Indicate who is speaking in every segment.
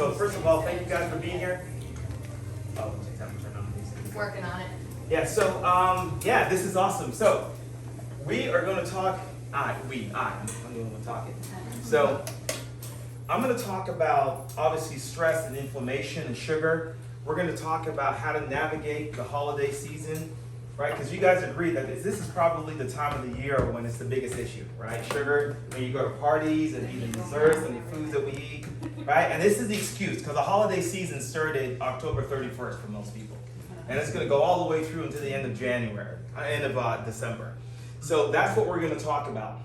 Speaker 1: So first of all, thank you guys for being here. Oh, take time to turn on these.
Speaker 2: Working on it.
Speaker 1: Yeah, so yeah, this is awesome. So we are going to talk, I'm the only one talking. So I'm going to talk about obviously stress and inflammation and sugar. We're going to talk about how to navigate the holiday season, right? Because you guys agree that this is probably the time of the year when it's the biggest issue, right? Sugar, when you go to parties and even desserts and the foods that we eat, right? And this is the excuse because the holiday season started October 31st for most people. And it's going to go all the way through until the end of January, end of December. So that's what we're going to talk about.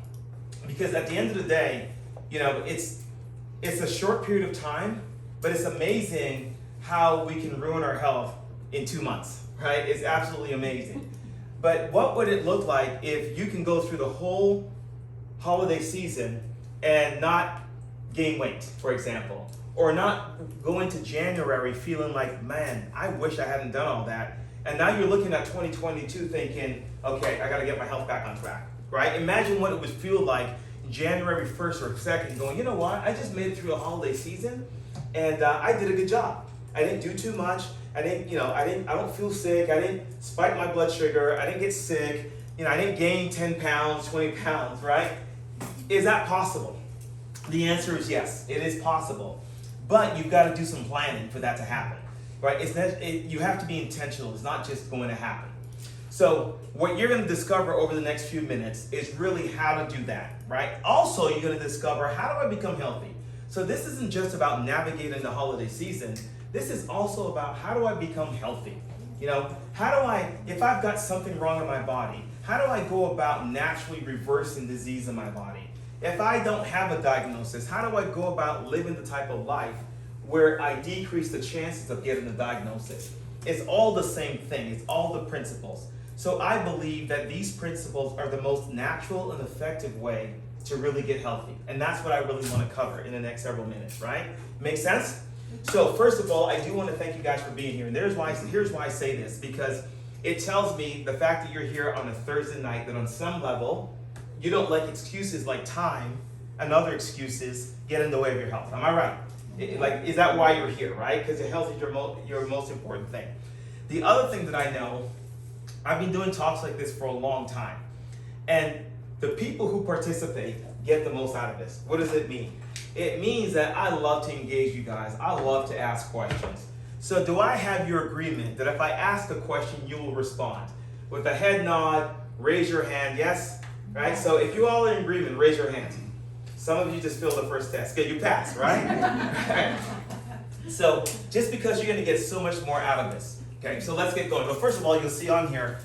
Speaker 1: Because at the end of the day, you know, it's a short period of time, but it's amazing how we can ruin our health in 2 months, right? It's absolutely amazing. But what would it look like if you can go through the whole holiday season and not gain weight, for example, or not go into January feeling like, man, I wish I hadn't done all that. And now you're looking at 2022 thinking, okay, I gotta get my health back on track, right? Imagine what it would feel like January 1st or 2nd going, you know what, I just made it through a holiday season and I did a good job. I didn't do too much. I don't feel sick. I didn't spike my blood sugar. I didn't get sick. I didn't gain 10 pounds, 20 pounds, right? Is that possible? The answer is yes, it is possible. But you've got to do some planning for that to happen, right? You have to be intentional. It's not just going to happen. So what you're going to discover over the next few minutes is really how to do that, right? Also, you're going to discover, how do I become healthy? So this isn't just about navigating the holiday season. This is also about, how do I become healthy? How do I, if I've got something wrong in my body, how do I go about naturally reversing disease in my body? If I don't have a diagnosis, how do I go about living the type of life where I decrease the chances of getting the diagnosis? It's all the same thing. It's all the principles. So I believe that these principles are the most natural and effective way to really get healthy. And that's what I really want to cover in the next several minutes, right? Make sense? So first of all, I do want to thank you guys for being here. And here's why I say this, because it tells me the fact that you're here on a Thursday night, that on some level, you don't let excuses like time and other excuses get in the way of your health. Am I right? Is that why you're here, right? Because your health is your most important thing. The other thing that I know, I've been doing talks like this for a long time. And the people who participate get the most out of this. What does it mean? It means that I love to engage you guys. I love to ask questions. So do I have your agreement that if I ask a question, you will respond? With a head nod, raise your hand, yes? Right? So if you all are in agreement, raise your hand. Some of you just failed the first test. Good, you passed, right? Right. So just because you're going to get so much more out of this. Okay, so let's get going. But first of all, you'll see on here,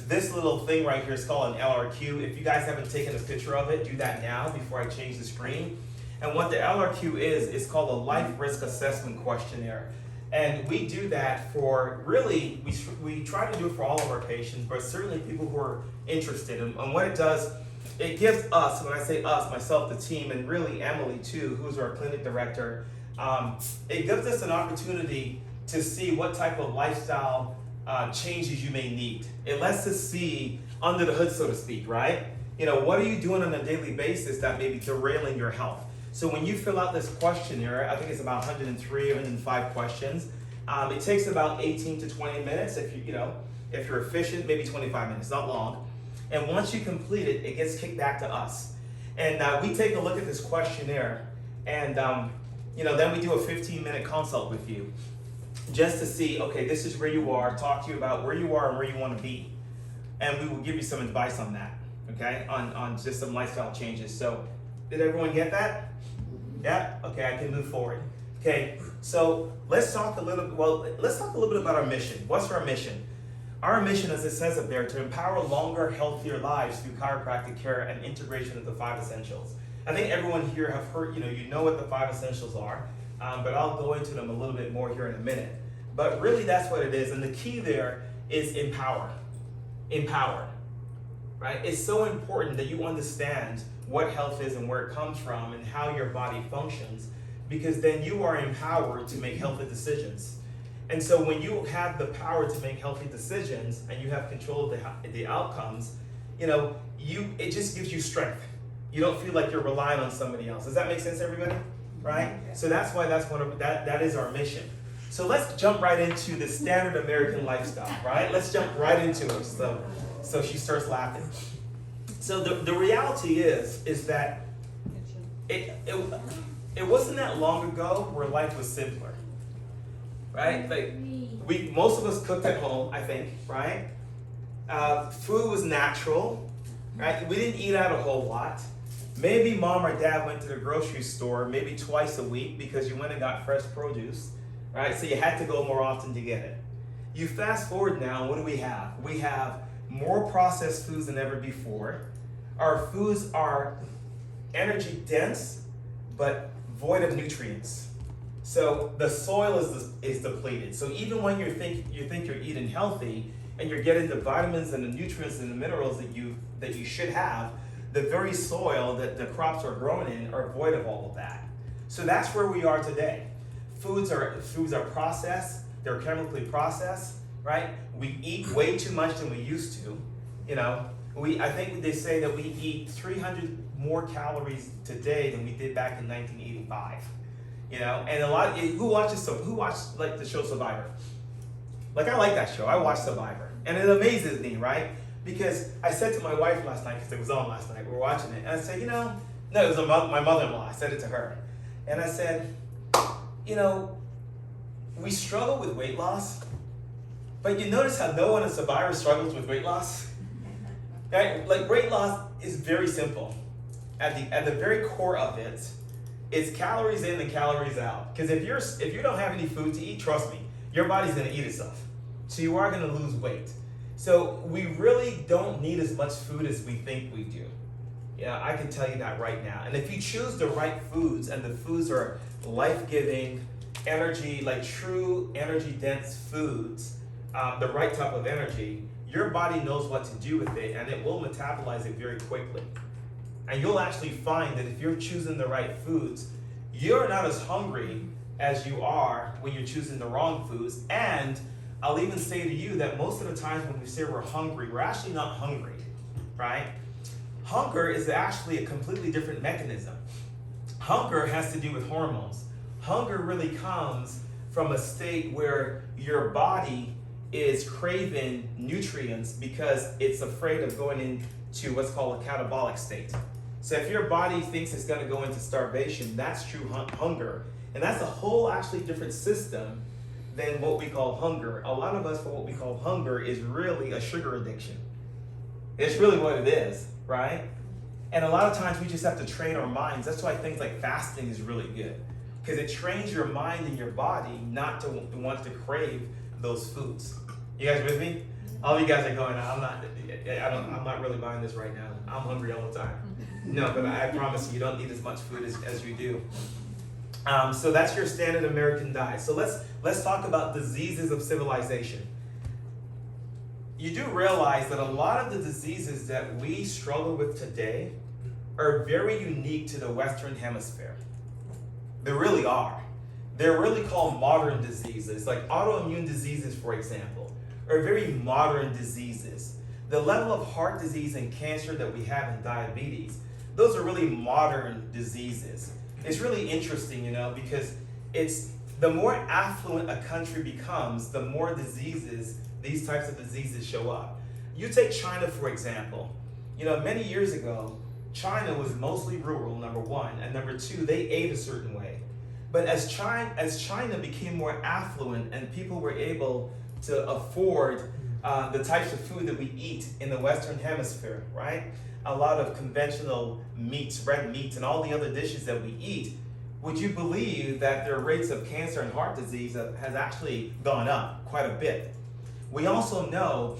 Speaker 1: this little thing right here is called an LRQ. If you guys haven't taken a picture of it, do that now before I change the screen. And what the LRQ is called a life risk assessment questionnaire. And we do that for, really, we try to do it for all of our patients, but certainly people who are interested. And what it does, it gives us, when I say us, myself, the team, and really Emily too, who's our clinic director, it gives us an opportunity to see what type of lifestyle changes you may need. It lets us see under the hood, so to speak, right? What are you doing on a daily basis that may be derailing your health? So when you fill out this questionnaire, I think it's about 103, 105 questions. It takes about 18 to 20 minutes. If you're efficient, maybe 25 minutes, not long. And once you complete it, it gets kicked back to us. And we take a look at this questionnaire, and then we do a 15-minute consult with you, just to see, okay, this is where you are, talk to you about where you are and where you want to be. And we will give you some advice on that, okay, on just some lifestyle changes. So did everyone get that? Yeah? Okay, I can move forward. Okay, so let's talk a little bit about our mission. What's our mission? Our mission, as it says up there, to empower longer, healthier lives through chiropractic care and integration of the 5 essentials. I think everyone here have heard, you know what the 5 essentials are, but I'll go into them a little bit more here in a minute. But really that's what it is, and the key there is empower. Empower, right? It's so important that you understand what health is and where it comes from and how your body functions, because then you are empowered to make healthy decisions. And so when you have the power to make healthy decisions and you have control of the outcomes, it just gives you strength. You don't feel like you're relying on somebody else. Does that make sense, everybody? right? So that's why that is our mission. So let's jump right into the standard American lifestyle, right? Let's jump right into it. So she starts laughing. So the reality is that it wasn't that long ago where life was simpler, right? Like most of us cooked at home, I think, right? Food was natural, right? We didn't eat out a whole lot. Maybe mom or dad went to the grocery store maybe twice a week because you went and got fresh produce, right? So you had to go more often to get it. You fast forward now, what do we have? We have more processed foods than ever before. Our foods are energy dense, but void of nutrients. So the soil is depleted. So even when you think you're eating healthy and you're getting the vitamins and the nutrients and the minerals that you should have, the very soil that the crops are grown in are void of all of that. So that's where we are today. Foods are processed, they're chemically processed, right? We eat way too much than we used to. I think they say that we eat 300 more calories today than we did back in 1985. And who watched like the show Survivor? Like, I like that show. I watched Survivor, and it amazes me, right? Because I said to my wife last night, because it was on last night, we were watching it, and I said, no, it was my mother-in-law. I said it to her, and I said, we struggle with weight loss, but you notice how no one in Survivor struggles with weight loss? Right? Like, weight loss is very simple. At the very core of it, it's calories in and calories out. Because if you don't have any food to eat, trust me, your body's going to eat itself. So you are going to lose weight. So we really don't need as much food as we think we do. Yeah, I can tell you that right now. And if you choose the right foods, and the foods are life-giving, energy, like true energy-dense foods, the right type of energy, your body knows what to do with it, and it will metabolize it very quickly. And you'll actually find that if you're choosing the right foods, you're not as hungry as you are when you're choosing the wrong foods. And I'll even say to you that most of the times when we say we're hungry, we're actually not hungry, right? Hunger is actually a completely different mechanism. Hunger has to do with hormones. Hunger really comes from a state where your body is craving nutrients because it's afraid of going into what's called a catabolic state. So if your body thinks it's going to go into starvation, that's true hunger. And that's a whole actually different system than what we call hunger. A lot of us, for what we call hunger, is really a sugar addiction. It's really what it is, right? And a lot of times we just have to train our minds. That's why things like fasting is really good, because it trains your mind and your body not to want to crave those foods. You guys with me? All of you guys are going, I'm not really buying this right now. I'm hungry all the time. No, but I promise you don't eat as much food as you do. So that's your standard American diet. So let's talk about diseases of civilization. You do realize that a lot of the diseases that we struggle with today are very unique to the Western Hemisphere. They really are. They're really called modern diseases, like autoimmune diseases, for example, are very modern diseases. The level of heart disease and cancer that we have in diabetes, those are really modern diseases. It's really interesting, because it's the more affluent a country becomes, the more diseases, these types of diseases show up. You take China, for example. Many years ago, China was mostly rural, number one, and number two, they ate a certain way. But as China became more affluent and people were able to afford the types of food that we eat in the Western Hemisphere, right? A lot of conventional meats, red meats, and all the other dishes that we eat, would you believe that their rates of cancer and heart disease has actually gone up quite a bit? We also know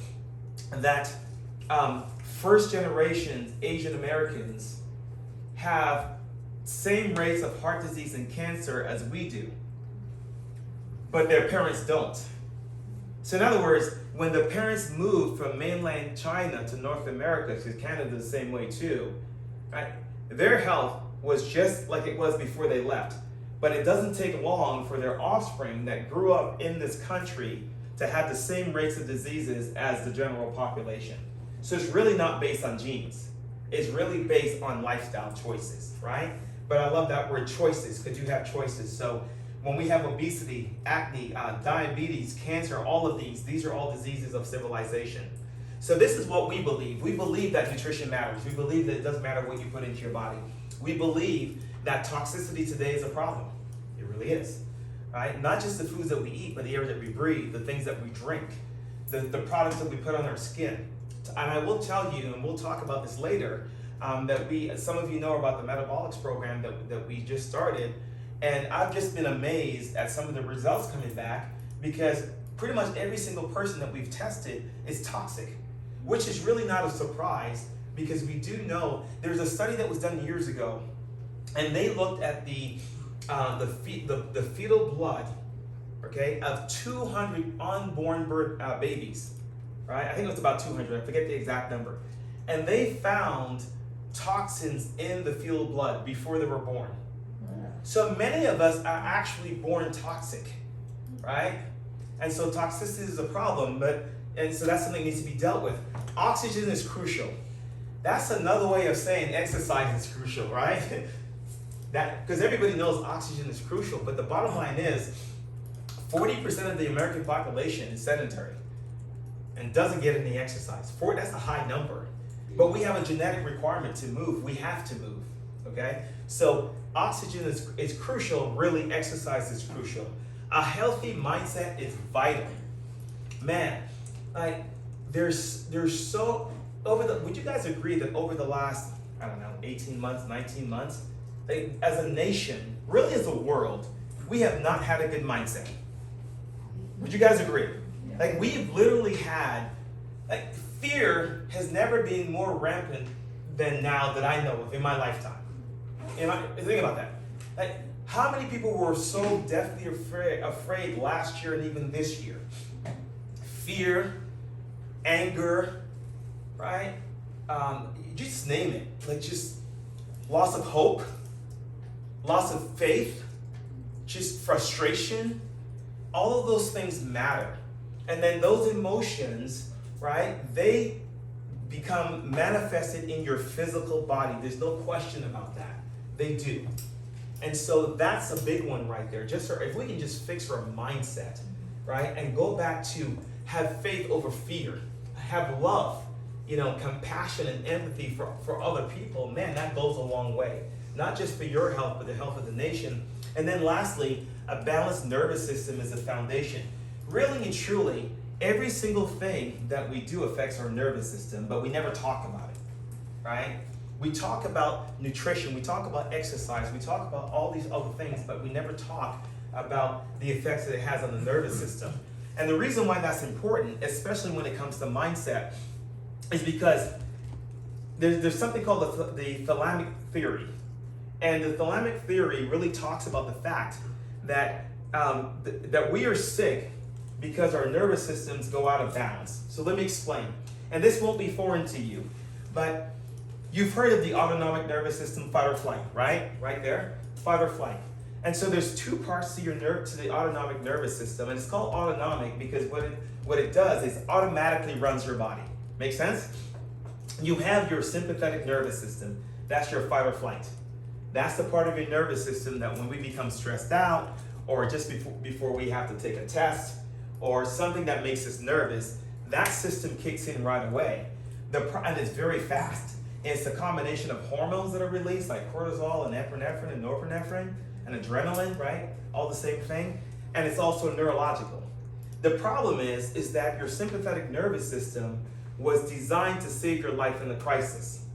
Speaker 1: that first generation Asian Americans have same rates of heart disease and cancer as we do, but their parents don't. So in other words, when the parents moved from mainland China to North America, because Canada is the same way too, right? Their health was just like it was before they left. But it doesn't take long for their offspring that grew up in this country to have the same rates of diseases as the general population. So it's really not based on genes. It's really based on lifestyle choices, right? but I love that word choices, because you have choices. So when we have obesity, acne, diabetes, cancer, all of these are all diseases of civilization. So this is what we believe. We believe that nutrition matters. We believe that it doesn't matter what you put into your body. We believe that toxicity today is a problem. It really is, right? Not just the foods that we eat, but the air that we breathe, the things that we drink, the products that we put on our skin. And I will tell you, and we'll talk about this later, that some of you know about the metabolics program that we just started, and I've just been amazed at some of the results coming back, because pretty much every single person that we've tested is toxic, which is really not a surprise, because we do know there's a study that was done years ago, and they looked at the fetal blood, okay, of 200 unborn babies, right? I think it was about 200. I forget the exact number, and they found toxins in the fetal blood before they were born. So many of us are actually born toxic, right? And so toxicity is a problem, and so that's something that needs to be dealt with. Oxygen is crucial. That's another way of saying exercise is crucial, right? Because everybody knows oxygen is crucial, but the bottom line is 40% of the American population is sedentary and doesn't get any exercise. That's a high number. But we have a genetic requirement to move. We have to move, okay? So oxygen is crucial. Really, exercise is crucial. A healthy mindset is vital. Man, like would you guys agree that over the last, 18 months, 19 months, as a nation, really as a world, we have not had a good mindset? Would you guys agree? Like, we've literally had, fear has never been more rampant than now that I know of in my lifetime. Think about that. How many people were so deathly afraid last year and even this year? Fear, anger, right? Just name it. Just loss of hope, loss of faith, just frustration. All of those things matter. And then those emotions, right, they become manifested in your physical body. There's no question about that. They do. And so that's a big one right there. If we can just fix our mindset, right, and go back to have faith over fear, have love, compassion and empathy for other people, man, that goes a long way. Not just for your health, but the health of the nation. And then lastly, a balanced nervous system is the foundation. Really and truly, every single thing that we do affects our nervous system, but we never talk about it, right? We talk about nutrition, we talk about exercise, we talk about all these other things, but we never talk about the effects that it has on the nervous system. And the reason why that's important, especially when it comes to mindset, is because there's something called the thalamic theory. And the thalamic theory really talks about the fact that that we are sick because our nervous systems go out of balance. So let me explain. And this won't be foreign to you, but you've heard of the autonomic nervous system, fight or flight, right? Right there, fight or flight. And so there's two parts to the autonomic nervous system, and it's called autonomic because what it does is automatically runs your body. Make sense? You have your sympathetic nervous system. That's your fight or flight. That's the part of your nervous system that when we become stressed out, or just before we have to take a test, or something that makes us nervous, that system kicks in right away. And it's very fast. It's a combination of hormones that are released, like cortisol and epinephrine and norepinephrine and adrenaline, right? All the same thing. And it's also neurological. The problem is that your sympathetic nervous system was designed to save your life in a crisis,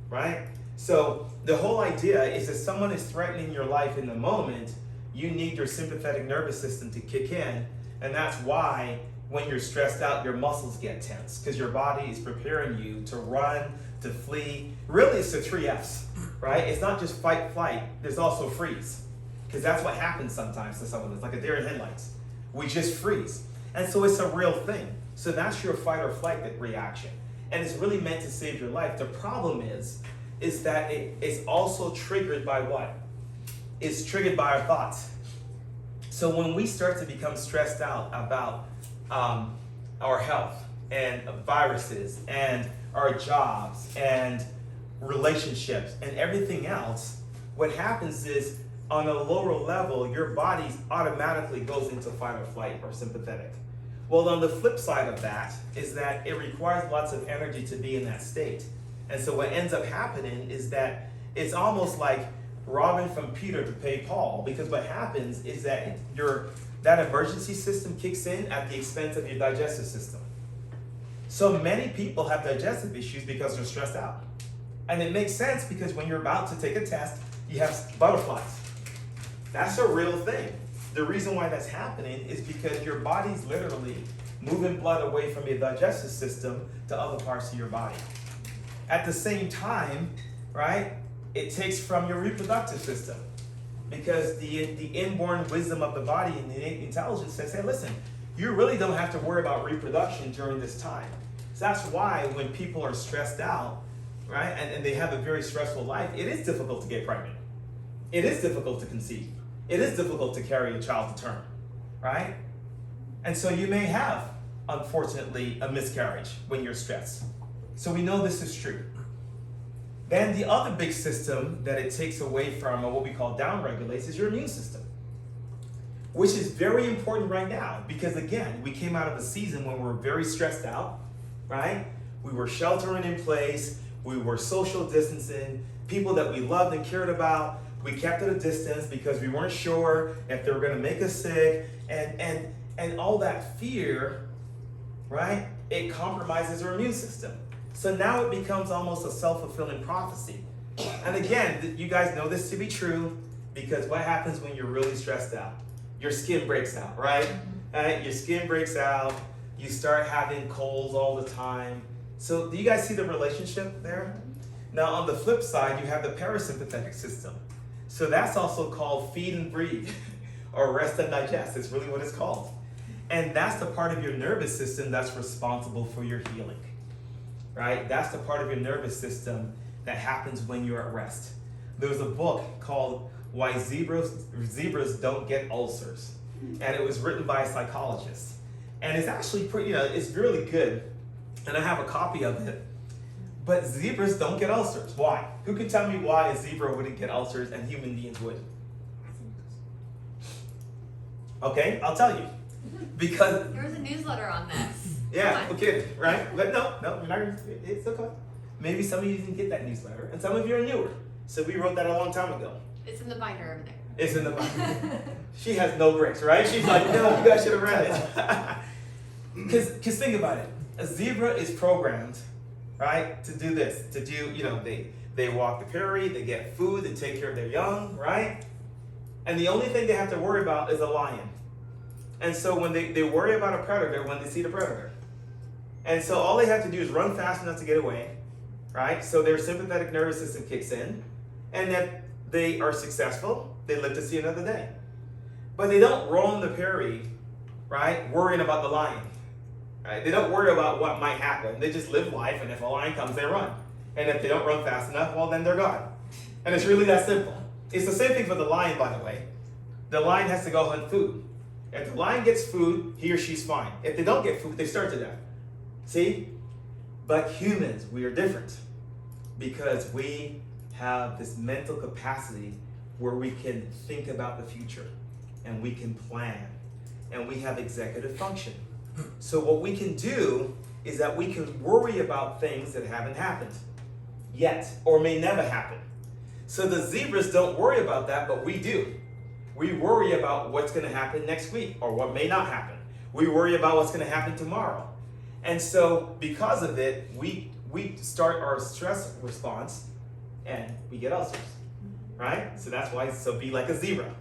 Speaker 1: right? So the whole idea is if someone is threatening your life in the moment, you need your sympathetic nervous system to kick in. And that's why when you're stressed out, your muscles get tense because your body is preparing you to run, to flee. Really, it's the 3 Fs, right? It's not just fight, flight. There's also freeze, because that's what happens sometimes to some of us, like a deer in headlights. We just freeze. And so it's a real thing. So that's your fight or flight reaction. And it's really meant to save your life. The problem is that it's also triggered by what? It's triggered by our thoughts. So when we start to become stressed out about our health and viruses and our jobs and relationships and everything else, what happens is on a lower level, your body automatically goes into fight or flight or sympathetic. Well, on the flip side of that is that it requires lots of energy to be in that state. And so what ends up happening is that it's almost like robbing from Peter to pay Paul, because what happens is that that emergency system kicks in at the expense of your digestive system. So many people have digestive issues because they're stressed out. And it makes sense because when you're about to take a test, you have butterflies. That's a real thing. The reason why that's happening is because your body's literally moving blood away from your digestive system to other parts of your body. At the same time, right, it takes from your reproductive system, because the inborn wisdom of the body and the innate intelligence says, hey, listen, you really don't have to worry about reproduction during this time. So that's why when people are stressed out, right, and they have a very stressful life, it is difficult to get pregnant. It is difficult to conceive. It is difficult to carry a child to term, right? And so you may have, unfortunately, a miscarriage when you're stressed. So we know this is true. Then the other big system that it takes away from, or what we call downregulates, is your immune system, which is very important right now because, again, we came out of a season when we were very stressed out, right? We were sheltering in place. We were social distancing. People that we loved and cared about, we kept at a distance because we weren't sure if they were going to make us sick, and all that fear, right? It compromises our immune system. So now it becomes almost a self-fulfilling prophecy. And again, you guys know this to be true because what happens when you're really stressed out? Your skin breaks out, right? Your skin breaks out. You start having colds all the time. So do you guys see the relationship there? Now on the flip side, you have the parasympathetic system. So that's also called feed and breathe or rest and digest. It's really what it's called. And that's the part of your nervous system that's responsible for your healing, right? That's the part of your nervous system that happens when you're at rest. There's a book called Why Zebras Don't Get Ulcers. And it was written by a psychologist. And it's actually pretty, it's really good. And I have a copy of it. But zebras don't get ulcers. Why? Who can tell me why a zebra wouldn't get ulcers and human beings would? Okay, I'll tell you. Because
Speaker 2: there was a newsletter on this.
Speaker 1: Yeah, okay, right? But no, you're not, it's okay. Maybe some of you didn't get that newsletter, and some of you are newer. So we wrote that a long time ago.
Speaker 2: It's in the binder over there.
Speaker 1: It's in the binder. She has no bricks, right? She's like, no, you guys should have read it. Because think about it. A zebra is programmed, right, to do this, to do, they walk the prairie, they get food, they take care of their young, right? And the only thing they have to worry about is a lion. And so when they worry about a predator when they see the predator. And so all they have to do is run fast enough to get away, right? So their sympathetic nervous system kicks in, and if they are successful, they live to see another day. But they don't roam the prairie, right, worrying about the lion. Right? They don't worry about what might happen. They just live life, and if a lion comes, they run. And if they don't run fast enough, well, then they're gone. And it's really that simple. It's the same thing for the lion, by the way. The lion has to go hunt food. If the lion gets food, he or she's fine. If they don't get food, they starve to death. See? But humans, we are different because we have this mental capacity where we can think about the future and we can plan and we have executive function. So what we can do is that we can worry about things that haven't happened yet or may never happen. So the zebras don't worry about that, but we do. We worry about what's going to happen next week or what may not happen. We worry about what's going to happen tomorrow. And so because of it, we start our stress response and we get ulcers, right? So that's why, so be like a zebra,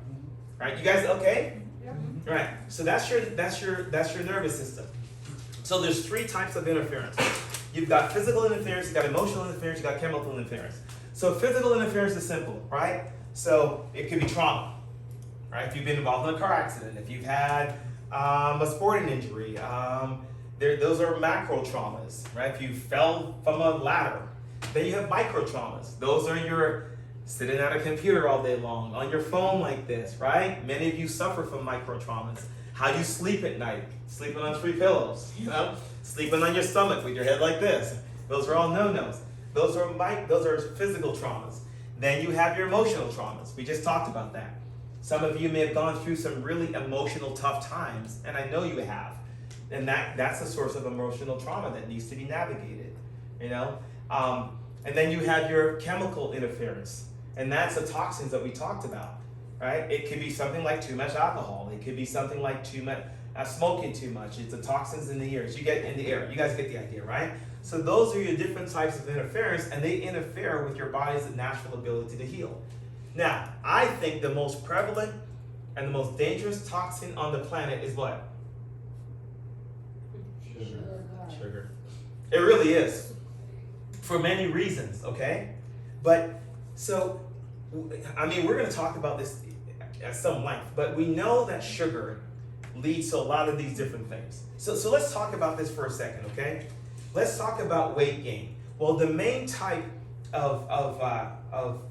Speaker 1: right? You guys okay? Yeah. Right. So that's your nervous system. So there's 3 types of interference. You've got physical interference, you've got emotional interference, you've got chemical interference. So physical interference is simple, right? So it could be trauma, right? If you've been involved in a car accident, if you've had a sporting injury, those are macro traumas, right? If you fell from a ladder, then you have micro traumas. Those are your sitting at a computer all day long, on your phone like this, right? Many of you suffer from micro traumas. How you sleep at night, sleeping on 3 pillows, sleeping on your stomach with your head like this. Those are all no-nos. Those are physical traumas. Then you have your emotional traumas. We just talked about that. Some of you may have gone through some really emotional tough times, and I know you have. And that's a source of emotional trauma that needs to be navigated, you know? And then you have your chemical interference, and that's the toxins that we talked about, right? It could be something like too much alcohol. It could be something like too much smoking too much. It's the toxins in the air. You get in the air. You guys get the idea, right? So those are your different types of interference, and they interfere with your body's natural ability to heal. Now, I think the most prevalent and the most dangerous toxin on the planet is what? Sugar. It really is. For many reasons, okay? But, so, I mean, we're going to talk about this at some length, but we know that sugar leads to a lot of these different things. So let's talk about this for a second, okay? Let's talk about weight gain. Well, the main type of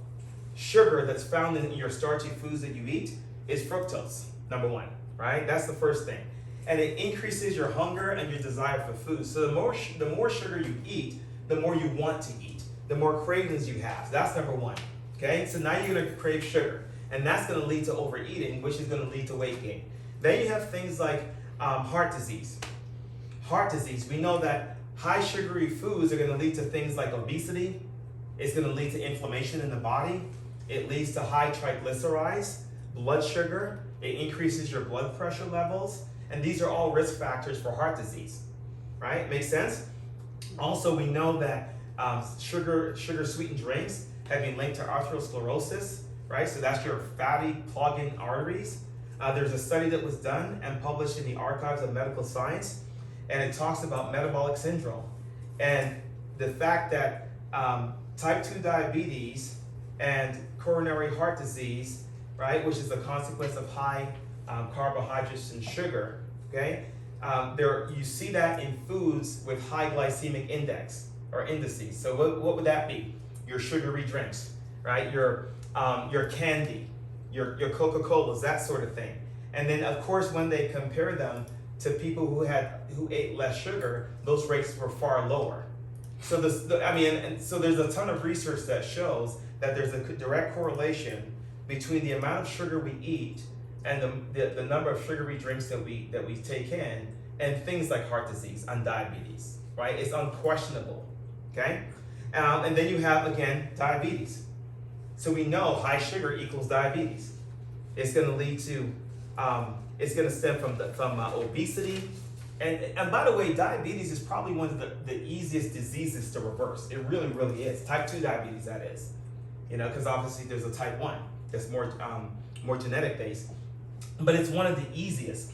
Speaker 1: sugar that's found in your starchy foods that you eat is fructose, number one, right? That's the first thing. And it increases your hunger and your desire for food. So the more sugar you eat, the more you want to eat, the more cravings you have. That's number one, okay? So now you're gonna crave sugar, and that's gonna lead to overeating, which is gonna lead to weight gain. Then you have things like heart disease. Heart disease, we know that high sugary foods are gonna lead to things like obesity. It's gonna lead to inflammation in the body. It leads to high triglycerides, blood sugar. It increases your blood pressure levels. And these are all risk factors for heart disease, right? Makes sense? Also, we know that sugar sweetened drinks have been linked to atherosclerosis, right? So that's your fatty clogging arteries. There's a study that was done and published in the Archives of Medical Science, and it talks about metabolic syndrome and the fact that type 2 diabetes and coronary heart disease, right, which is a consequence of high carbohydrates and sugar, okay? You see that in foods with high glycemic index or indices. So what would that be? Your sugary drinks, right? Your candy, your Coca-Colas, that sort of thing. And then of course when they compare them to people who ate less sugar, those rates were far lower. So so there's a ton of research that shows that there's a direct correlation between the amount of sugar we eat and the number of sugary drinks that we take in, and things like heart disease and diabetes, right? It's unquestionable, okay? And then you have, again, diabetes. So we know high sugar equals diabetes. It's gonna lead to, it's gonna stem from obesity. And by the way, diabetes is probably one of the easiest diseases to reverse. It really, really is. Type 2 diabetes, that is. You know, because obviously there's a type 1 that's more genetic based. But it's one of the easiest.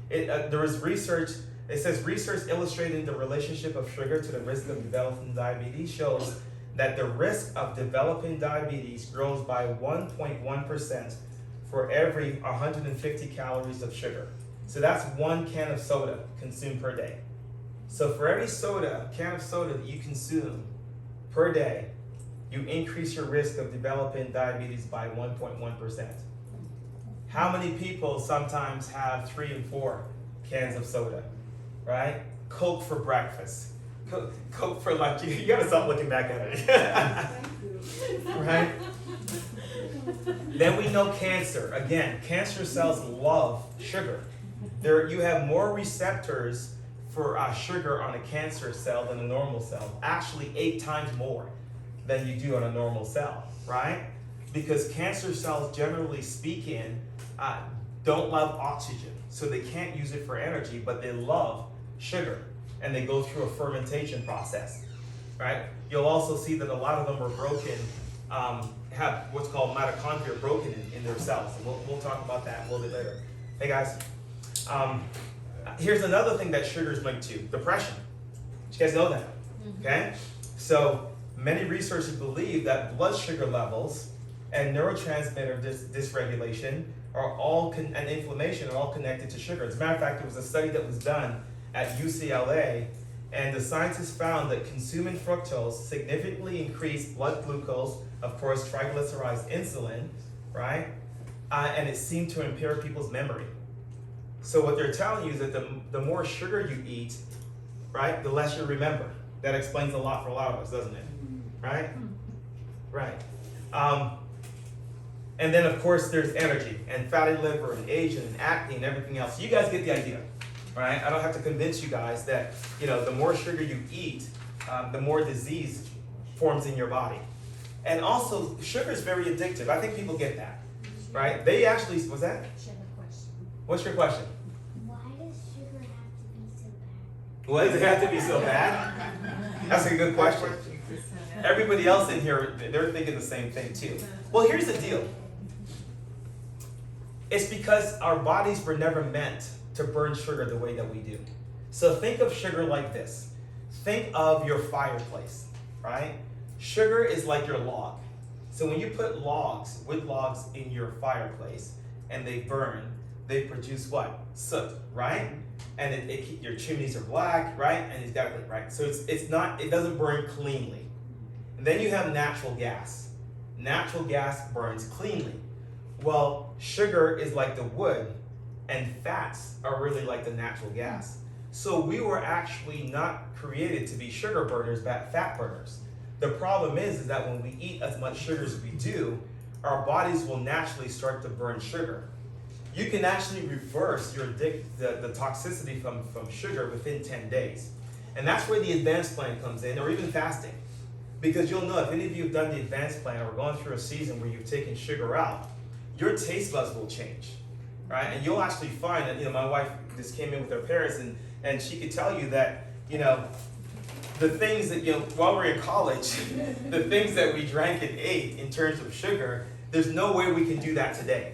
Speaker 1: There is research, it says research illustrating the relationship of sugar to the risk of developing diabetes shows that the risk of developing diabetes grows by 1.1% for every 150 calories of sugar. So that's 1 can of soda consumed per day. So for every can of soda that you consume per day, you increase your risk of developing diabetes by 1.1%. How many people sometimes have 3 and 4 cans of soda, right? Coke for breakfast, Coke for lunch. You gotta stop looking back at it. Right? Then we know cancer. Again, cancer cells love sugar. You have more receptors for sugar on a cancer cell than a normal cell. Actually, 8 times more than you do on a normal cell, right? Because cancer cells, generally speaking, don't love oxygen, so they can't use it for energy, but they love sugar, and they go through a fermentation process, right? You'll also see that a lot of them are broken, have what's called mitochondria broken in their cells, and we'll talk about that a little bit later. Hey guys, here's another thing that sugar is linked to: depression. Did you guys know that? Okay, so many researchers believe that blood sugar levels and neurotransmitter dysregulation and inflammation are all connected to sugar. As a matter of fact, there was a study that was done at UCLA, and the scientists found that consuming fructose significantly increased blood glucose, of course, triglycerides, insulin, right? And it seemed to impair people's memory. So what they're telling you is that the more sugar you eat, right, the less you remember. That explains a lot for a lot of us, doesn't it? Right? Right. And then of course there's energy and fatty liver and aging and acne and everything else. You guys get the idea, right? I don't have to convince you guys that, the more sugar you eat, the more disease forms in your body. And also, sugar is very addictive. I think people get that, right? They actually, what's that? What's your question?
Speaker 3: Why does sugar have to be so bad?
Speaker 1: Why does it have to be so bad? That's a good question. Everybody else in here, they're thinking the same thing too. Well, here's the deal. It's because our bodies were never meant to burn sugar the way that we do. So think of sugar like this. Think of your fireplace, right? Sugar is like your log. So when you put wood logs in your fireplace and they burn, they produce what? Soot, right? And your chimneys are black, right? And it's got, right? So it doesn't burn cleanly. And then you have natural gas. Natural gas burns cleanly. Well, sugar is like the wood, and fats are really like the natural gas. So we were actually not created to be sugar burners, but fat burners. The problem is that when we eat as much sugar as we do, our bodies will naturally start to burn sugar. You can actually reverse the toxicity from sugar within 10 days. And that's where the advanced plan comes in, or even fasting. Because you'll know, if any of you have done the advanced plan or gone through a season where you've taken sugar out, your taste buds will change, right? And you'll actually find that, my wife just came in with her parents and she could tell you that, the things that, while we're in college, the things that we drank and ate in terms of sugar, there's no way we can do that today,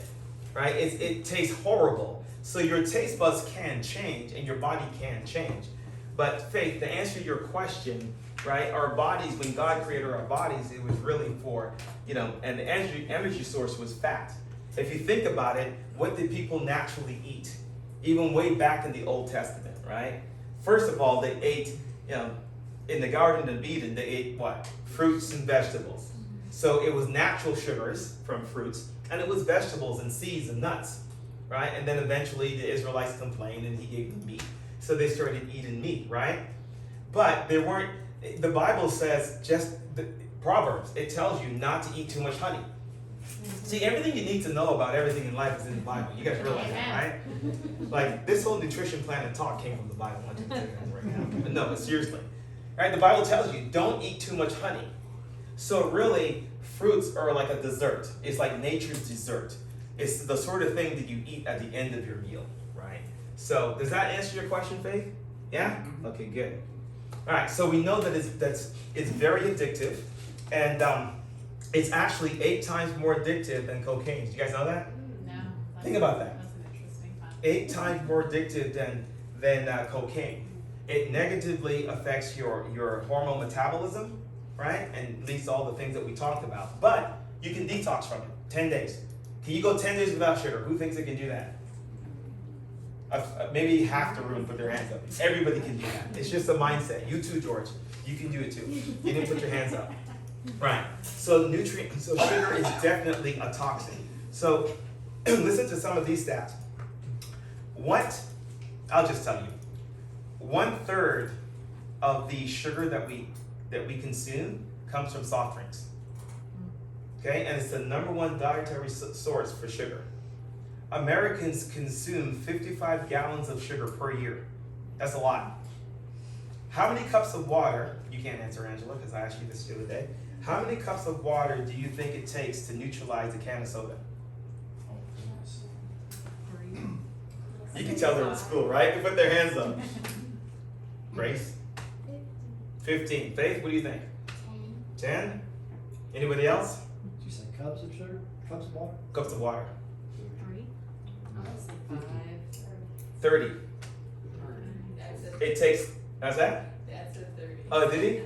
Speaker 1: right? It tastes horrible. So your taste buds can change and your body can change. But Faith, to answer your question, right, our bodies, when God created our bodies, it was really for, and the energy source was fat. If you think about it, what did people naturally eat? Even way back in the Old Testament, right? First of all, they ate, in the Garden of Eden, they ate what? Fruits and vegetables. So it was natural sugars from fruits, and it was vegetables and seeds and nuts, right? And then eventually the Israelites complained and he gave them meat. So they started eating meat, right? But the Bible says, Proverbs, it tells you not to eat too much honey. See, everything you need to know about everything in life is in the Bible. You guys realize that, right? Like, this whole nutrition plan and talk came from the Bible. I'm just telling you guys right now. But no, but seriously. Right? The Bible tells you, don't eat too much honey. So really, fruits are like a dessert. It's like nature's dessert. It's the sort of thing that you eat at the end of your meal, right? So, does that answer your question, Faith? Yeah? Okay, good. All right, so we know that it's very addictive, and it's actually 8 times more addictive than cocaine. Do you guys know that?
Speaker 2: No.
Speaker 1: Think about that.
Speaker 2: That's an interesting fact.
Speaker 1: 8 times more addictive than cocaine. It negatively affects your hormone metabolism, right? And leads to all the things that we talked about. But you can detox from it. 10 days. Can you go 10 days without sugar? Who thinks they can do that? Maybe half the room put their hands up. Everybody can do that. It's just a mindset. You too, George. You can do it too. You didn't put your hands up. Right. So sugar is definitely a toxin. So listen to some of these stats. I'll just tell you. 1/3 of the sugar that we consume comes from soft drinks. Okay, and it's the #1 dietary source for sugar. Americans consume 55 gallons of sugar per year. That's a lot. How many cups of water, you can't answer, Angela, because I asked you this the other day. How many cups of water do you think it takes to neutralize a can of soda? You can tell they're in school, right? They put their hands up. Grace? 15. Faith, what do you think? 10? Anybody else?
Speaker 4: Did you say cups of sugar? Cups of water?
Speaker 1: Cups of water.
Speaker 2: 3? I was like 5.
Speaker 1: 30.
Speaker 2: That's
Speaker 1: It takes, how's that?
Speaker 2: That's a 30.
Speaker 1: Oh, did he?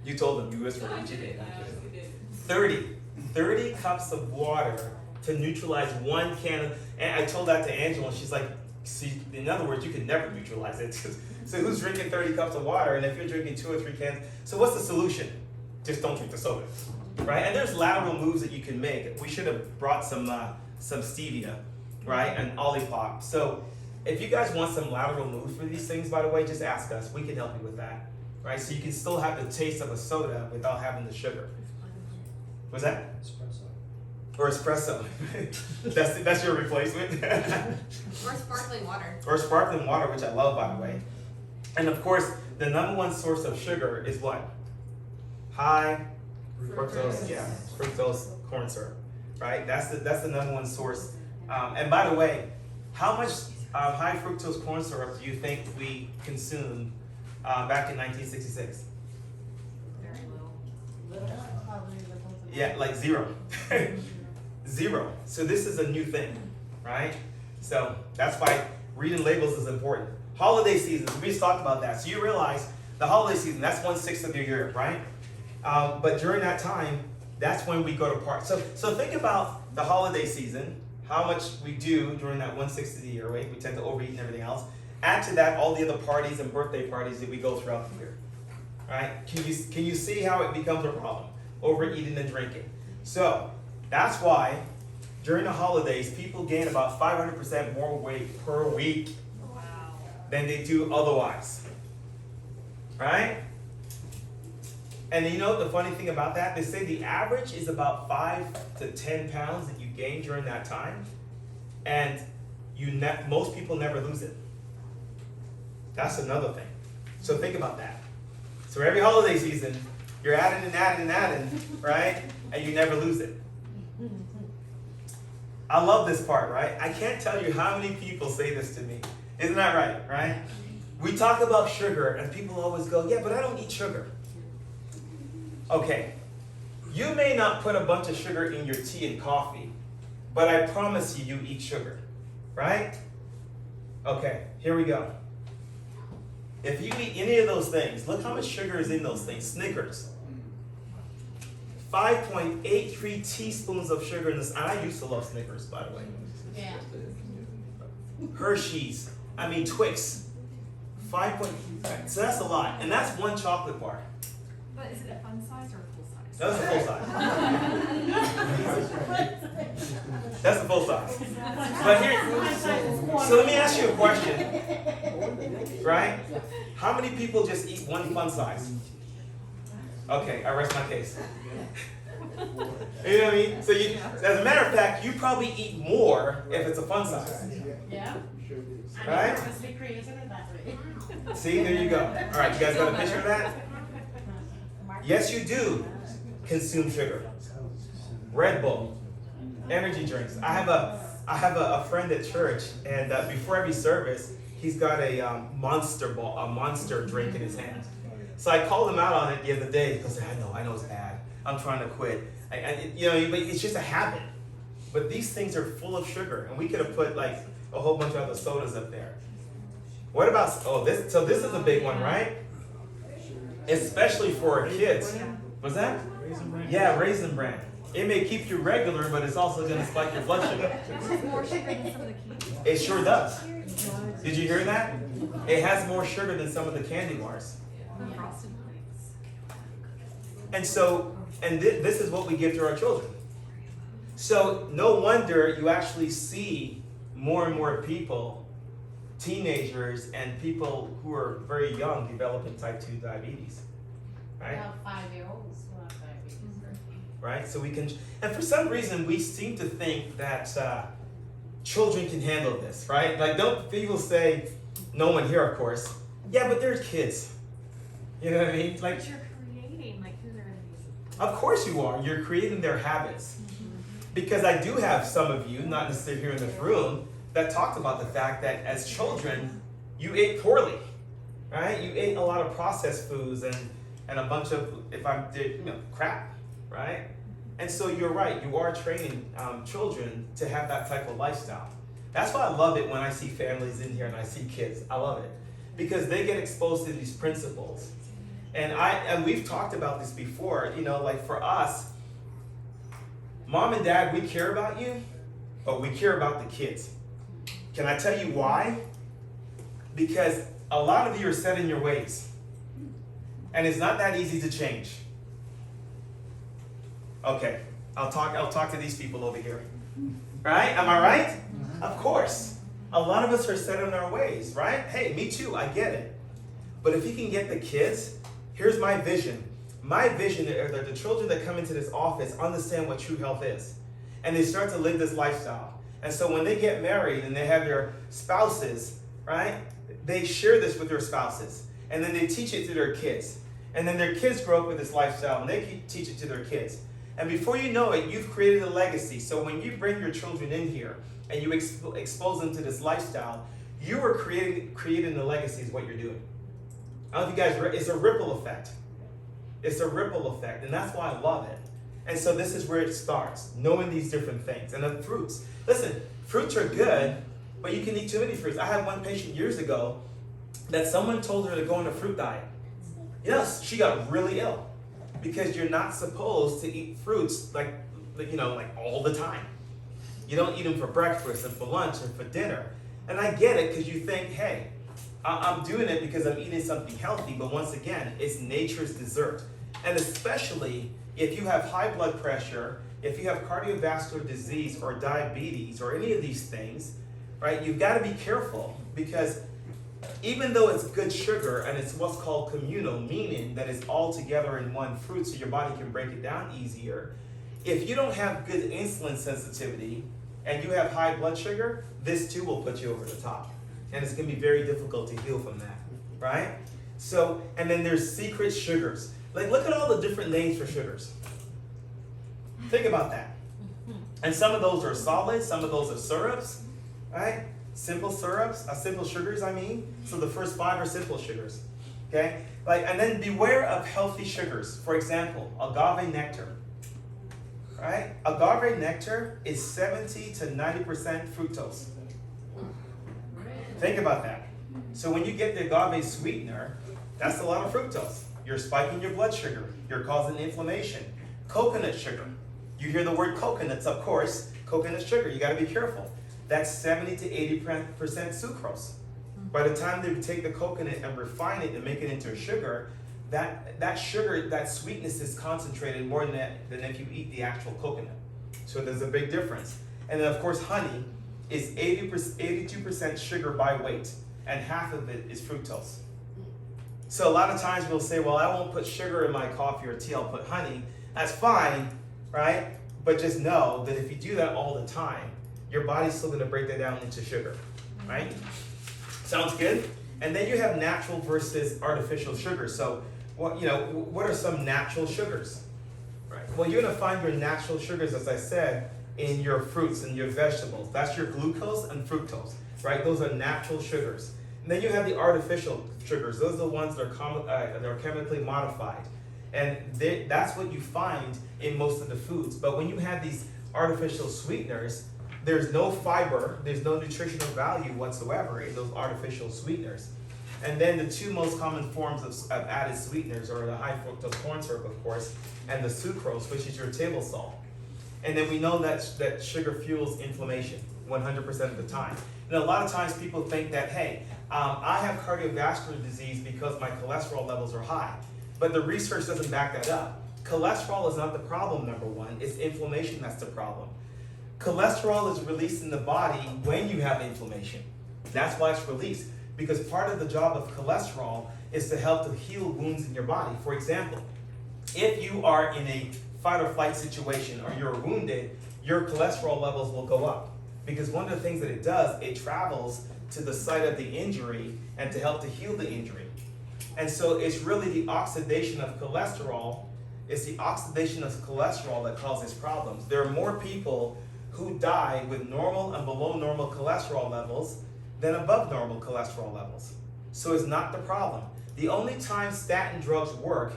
Speaker 1: You told him, you whispered it. You did. 30 cups of water to neutralize 1 can of, and I told that to Angela, and she's like, see, in other words, you can never neutralize it. So who's drinking 30 cups of water? And if you're drinking 2 or 3 cans, so what's the solution? Just don't drink the soda, right? And there's lateral moves that you can make. We should have brought some stevia, right, and Olipop. So if you guys want some lateral moves for these things, by the way, just ask us. We can help you with that, right? So you can still have the taste of a soda without having the sugar. What's that?
Speaker 4: Espresso.
Speaker 1: Or espresso. that's your replacement.
Speaker 2: Or sparkling water.
Speaker 1: Or sparkling water, which I love, by the way. And of course, the #1 source of sugar is what? High fructose, yeah, fructose corn syrup, right? That's the #1 source. And by the way, how much high fructose corn syrup do you think we consumed back in 1966?
Speaker 2: Very low.
Speaker 1: Yeah, like 0. 0. So this is a new thing, right? So that's why reading labels is important. Holiday seasons, we just talked about that. So you realize the holiday season, that's 1/6 of your year, right? But during that time, that's when we go to parties. So think about the holiday season, how much we do during that 1/6 of the year, right? We tend to overeat and everything else. Add to that all the other parties and birthday parties that we go throughout the year, right? Can you see how it becomes a problem? Overeating and drinking. So that's why during the holidays, people gain about 500% more weight per week
Speaker 2: Wow.
Speaker 1: than they do otherwise, right? And you know the funny thing about that? They say the average is about 5 to 10 pounds that you gain during that time, and most people never lose it. That's another thing. So think about that. So every holiday season, you're adding and adding and adding, right? And you never lose it. I love this part, right? I can't tell you how many people say this to me. Isn't that right? We talk about sugar, and people always go, yeah, but I don't eat sugar. Okay, you may not put a bunch of sugar in your tea and coffee, but I promise you eat sugar, right? Okay, here we go. If you eat any of those things, look how much sugar is in those things. Snickers. 5.83 teaspoons of sugar in this. And I used to love Snickers, by the way.
Speaker 2: Yeah.
Speaker 1: Hershey's, Twix. 5. So that's a lot. And that's one chocolate bar.
Speaker 2: But is it a fun size or a full size?
Speaker 1: That's a full size. That's the full size. But here, so let me ask you a question, right? How many people just eat one fun size? Okay, I rest my case. You know what I mean? So as a matter of fact, you probably eat more if it's a fun size.
Speaker 2: Yeah.
Speaker 1: Right?
Speaker 2: Must be creative in that way.
Speaker 1: See, there you go. All right, you guys got a picture of that? Yes, you do consume sugar. Red Bull, energy drinks. I have a friend at church, and before every service, he's got a monster drink in his hand. So I called him out on it the other day because I know it's bad. I'm trying to quit. But it's just a habit. But these things are full of sugar, and we could have put like a whole bunch of other sodas up there. What about this? So this is a big one, right? Especially for kids. What's that?
Speaker 4: Raisin Bran.
Speaker 1: Yeah, Raisin Bran. It may keep you regular, but it's also going to spike your blood sugar.
Speaker 2: It's more sugar than some of the candy.
Speaker 1: It sure does. Did you hear that? It has more sugar than some of the candy bars.
Speaker 2: Frosted Flakes.
Speaker 1: And this is what we give to our children. So no wonder you actually see more and more people, teenagers and people who are very young, developing type 2 diabetes. Right?
Speaker 5: About 5-year-olds will have diabetes.
Speaker 1: Right? So and for some reason we seem to think that children can handle this, right? Like, don't people say, no one here, of course, yeah, but they're kids. You know what I mean? Like,
Speaker 2: But you're creating like who they're going to be.
Speaker 1: of course you are. You're creating their habits. Because I do have some of you, not necessarily here in this room, that talked about the fact that as children, you ate poorly, right? You ate a lot of processed foods and a bunch of, crap, right? And so you're right, you are training children to have that type of lifestyle. That's why I love it when I see families in here and I see kids. I love it. Because they get exposed to these principles. And we've talked about this before, like for us, Mom and Dad, we care about you, but we care about the kids. Can I tell you why? Because a lot of you are set in your ways. And it's not that easy to change. Okay, I'll talk to these people over here. Right? Am I right? Of course. A lot of us are set in our ways, right? Hey, me too, I get it. But if you can get the kids, here's my vision. my vision is that the children that come into this office understand what true health is. And they start to live this lifestyle. And so when they get married and they have their spouses, right, they share this with their spouses. And then they teach it to their kids. And then their kids grow up with this lifestyle and they teach it to their kids. And before you know it, you've created a legacy. So when you bring your children in here and you expose them to this lifestyle, you are creating the legacy is what you're doing. I don't know if you guys, it's a ripple effect. It's a ripple effect, and that's why I love it. And so this is where it starts, knowing these different things. And the fruits. Listen, fruits are good, but you can eat too many fruits. I had one patient years ago that someone told her to go on a fruit diet. Yes, she got really ill because you're not supposed to eat fruits like all the time. You don't eat them for breakfast and for lunch and for dinner. And I get it because you think, hey, I'm doing it because I'm eating something healthy, but once again, it's nature's dessert. And especially if you have high blood pressure, if you have cardiovascular disease or diabetes or any of these things, right, you've got to be careful because even though it's good sugar and it's what's called communal, meaning that it's all together in one fruit so your body can break it down easier, if you don't have good insulin sensitivity and you have high blood sugar, this too will put you over the top. And it's going to be very difficult to heal from that, right? So, and then there's secret sugars. Like, look at all the different names for sugars. Think about that. And some of those are solids, some of those are syrups, right? Simple syrups, simple sugars, I mean. So the first 5 are simple sugars, okay? Like, and then beware of healthy sugars. For example, agave nectar, right? Agave nectar is 70 to 90% fructose. Think about that. So when you get the agave sweetener, that's a lot of fructose. You're spiking your blood sugar. You're causing inflammation. Coconut sugar. You hear the word coconuts, of course. Coconut sugar, you got to be careful. That's 70 to 80% sucrose. By the time they take the coconut and refine it and make it into a sugar, that sugar, that sweetness is concentrated more than if you eat the actual coconut. So there's a big difference. And then of course honey is 82% sugar by weight, and half of it is fructose. So a lot of times we'll say, well, I won't put sugar in my coffee or tea, I'll put honey. That's fine, right? But just know that if you do that all the time, your body's still gonna break that down into sugar, right? Sounds good? And then you have natural versus artificial sugars. So what are some natural sugars? Right. Well, you're gonna find your natural sugars, as I said, in your fruits and your vegetables. That's your glucose and fructose, right? Those are natural sugars. And then you have the artificial sugars. Those are the ones that are chemically modified. And that's what you find in most of the foods. But when you have these artificial sweeteners, there's no fiber, there's no nutritional value whatsoever in those artificial sweeteners. And then the two most common forms of added sweeteners are the high fructose corn syrup, of course, and the sucrose, which is your table salt. And then we know that sugar fuels inflammation 100% of the time. And a lot of times people think that, hey, I have cardiovascular disease because my cholesterol levels are high. But the research doesn't back that up. Cholesterol is not the problem, number one. It's inflammation that's the problem. Cholesterol is released in the body when you have inflammation. That's why it's released. Because part of the job of cholesterol is to help to heal wounds in your body. For example, if you are in a fight or flight situation or you're wounded, your cholesterol levels will go up. Because one of the things that it does, it travels to the site of the injury and to help to heal the injury. And so it's really the oxidation of cholesterol, that causes problems. There are more people who die with normal and below normal cholesterol levels than above normal cholesterol levels. So it's not the problem. The only time statin drugs work,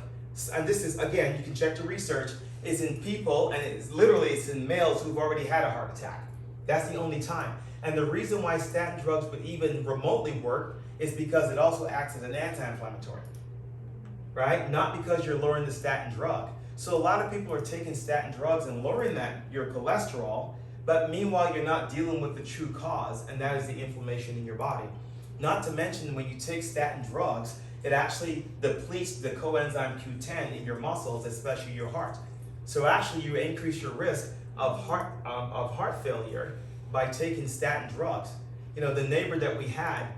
Speaker 1: and this is, again, you can check the research, is in people, and it's in males who've already had a heart attack. That's the only time. And the reason why statin drugs would even remotely work is because it also acts as an anti-inflammatory, right? Not because you're lowering the statin drug. So a lot of people are taking statin drugs and lowering your cholesterol, but meanwhile you're not dealing with the true cause, and that is the inflammation in your body. Not to mention when you take statin drugs, it actually depletes the coenzyme Q10 in your muscles, especially your heart. So actually you increase your risk of heart failure by taking statin drugs. You know, the neighbor that we had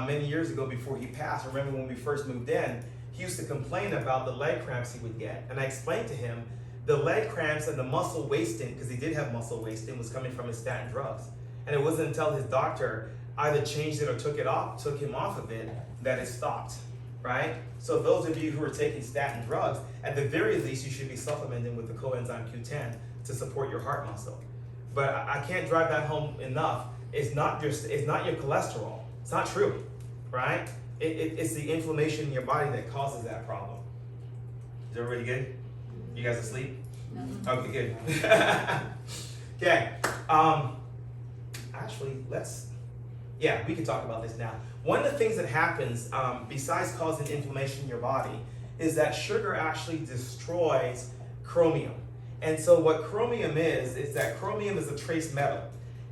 Speaker 1: many years ago before he passed, I remember when we first moved in, he used to complain about the leg cramps he would get. And I explained to him the leg cramps and the muscle wasting, because he did have muscle wasting, was coming from his statin drugs. And it wasn't until his doctor either changed it or took him off of it, that it stopped, right? So those of you who are taking statin drugs, at the very least, you should be supplementing with the coenzyme Q10 to support your heart muscle. But I can't drive that home enough. It's not your cholesterol. It's not true, right? It's the inflammation in your body that causes that problem. Is everybody good? You guys asleep? No. Okay, good. Okay. Actually, we can talk about this now. One of the things that happens, besides causing inflammation in your body, is that sugar actually destroys chromium. And so what chromium is that chromium is a trace metal.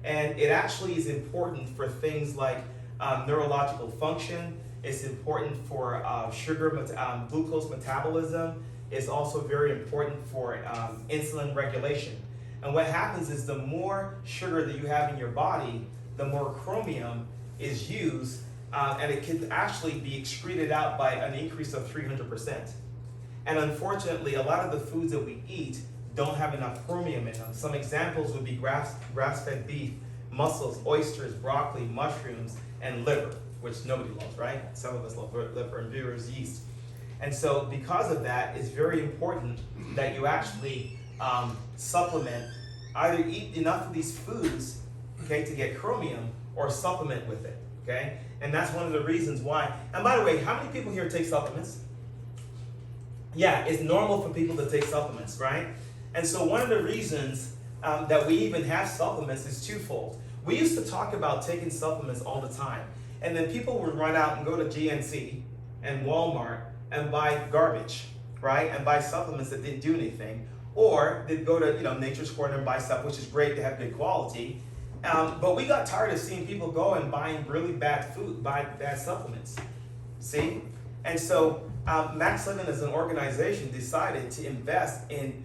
Speaker 1: And it actually is important for things like neurological function. It's important for glucose metabolism. It's also very important for insulin regulation. And what happens is the more sugar that you have in your body, the more chromium is used, and it can actually be excreted out by an increase of 300%. And unfortunately, a lot of the foods that we eat don't have enough chromium in them. Some examples would be grass-fed beef, mussels, oysters, broccoli, mushrooms, and liver, which nobody loves, right? Some of us love liver, and liver is yeast. And so because of that, it's very important that you actually supplement, either eat enough of these foods, okay, to get chromium, or supplement with it, okay? And that's one of the reasons why. And by the way, how many people here take supplements? Yeah, it's normal for people to take supplements, right? And so one of the reasons that we even have supplements is twofold. We used to talk about taking supplements all the time. And then people would run out and go to GNC and Walmart and buy garbage, right? And buy supplements that didn't do anything. Or they'd go to Nature's Corner and buy stuff, which is great to have good quality. But we got tired of seeing people go and buying really bad food, buy bad supplements. See? And so Max Living as an organization decided to invest in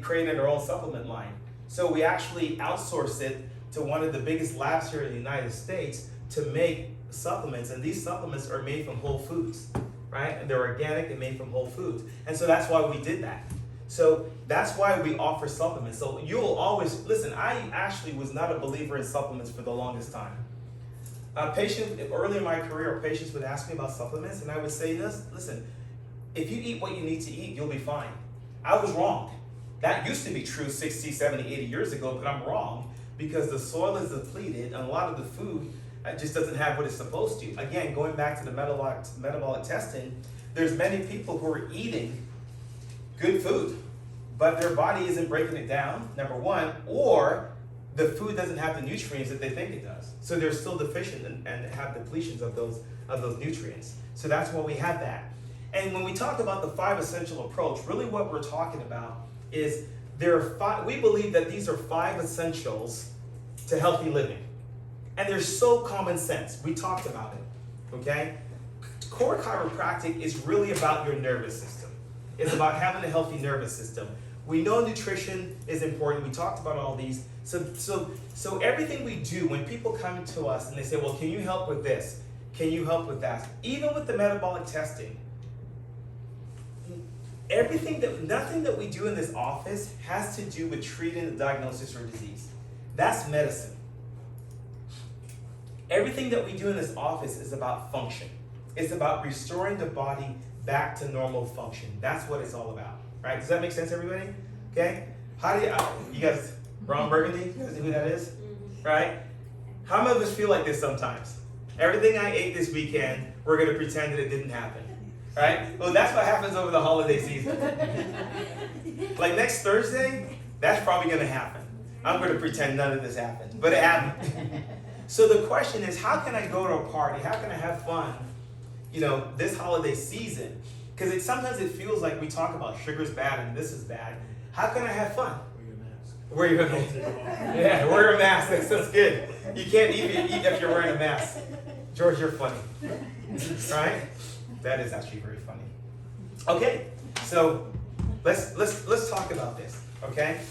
Speaker 1: creating our own supplement line. So we actually outsourced it to one of the biggest labs here in the United States to make supplements. And these supplements are made from whole foods, right? And they're organic and made from whole foods. And so that's why we did that. So that's why we offer supplements. So you'll always, listen, I actually was not a believer in supplements for the longest time. Early in my career, patients would ask me about supplements, and I would say this, listen, if you eat what you need to eat, you'll be fine. I was wrong. That used to be true 60, 70, 80 years ago, but I'm wrong because the soil is depleted and a lot of the food just doesn't have what it's supposed to. Again, going back to the metabolic testing, there's many people who are eating good food, but their body isn't breaking it down, number one, or the food doesn't have the nutrients that they think it does. So they're still deficient and have depletions of those nutrients. So that's why we have that. And when we talk about the 5 essential approach, really what we're talking about is we believe that these are 5 essentials to healthy living. And they're so common sense. We talked about it, okay? Core chiropractic is really about your nervous system. It's about having a healthy nervous system. We know nutrition is important. We talked about all these. So everything we do, when people come to us and they say, well, can you help with this? Can you help with that? Even with the metabolic testing, nothing that we do in this office has to do with treating the diagnosis or disease. That's medicine. Everything that we do in this office is about function. It's about restoring the body back to normal function. That's what it's all about, right? Does that make sense, everybody? Okay? How do you guys, Ron Burgundy, you guys know who that is? Right? How many of us feel like this sometimes? Everything I ate this weekend, we're going to pretend that it didn't happen, right? Well, that's what happens over the holiday season. Like next Thursday, that's probably going to happen. I'm going to pretend none of this happened, but it happened. So the question is, how can I go to a party? How can I have fun, this holiday season? Because sometimes it feels like we talk about sugar's bad and this is bad. How can I have fun? Wear your mask. Yeah, wear a mask. That's good. You can't eat if you're wearing a mask. George, you're funny. Right? That is actually very funny. Okay, so let's talk about this. Okay,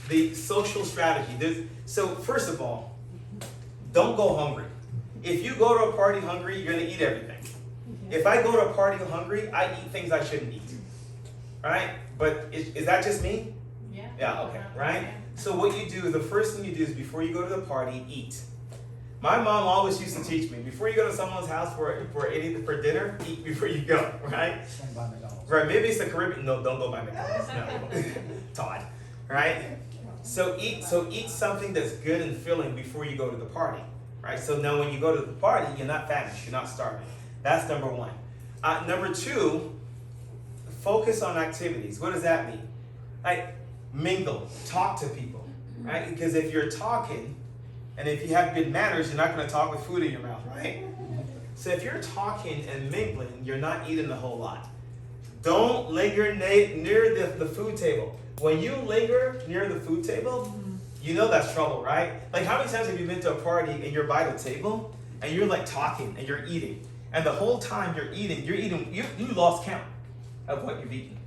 Speaker 1: the social strategy. So first of all, don't go hungry. If you go to a party hungry, you're gonna eat everything. If I go to a party hungry, I eat things I shouldn't eat. Right? But is that just me?
Speaker 5: Yeah.
Speaker 1: Yeah, okay, right? So what you do, the first thing you do is before you go to the party, eat. My mom always used to teach me, before you go to someone's house for dinner, eat before you go, right?
Speaker 4: Swing by McDonald's.
Speaker 1: Right, maybe it's the Caribbean. No, don't go by McDonald's. No. Todd. Right? So eat something that's good and filling before you go to the party. Right? So now when you go to the party, you're not famished, you're not starving. That's number one. Number two, focus on activities. What does that mean? Like mingle, talk to people. Right? Because if you're talking, and if you have good manners, you're not going to talk with food in your mouth, right? So if you're talking and mingling, you're not eating a whole lot. Don't linger near the food table. When you linger near the food table, you know that's trouble, right? Like how many times have you been to a party and you're by the table and you're like talking and you're eating, and the whole time you're eating, you lost count of what you've eaten,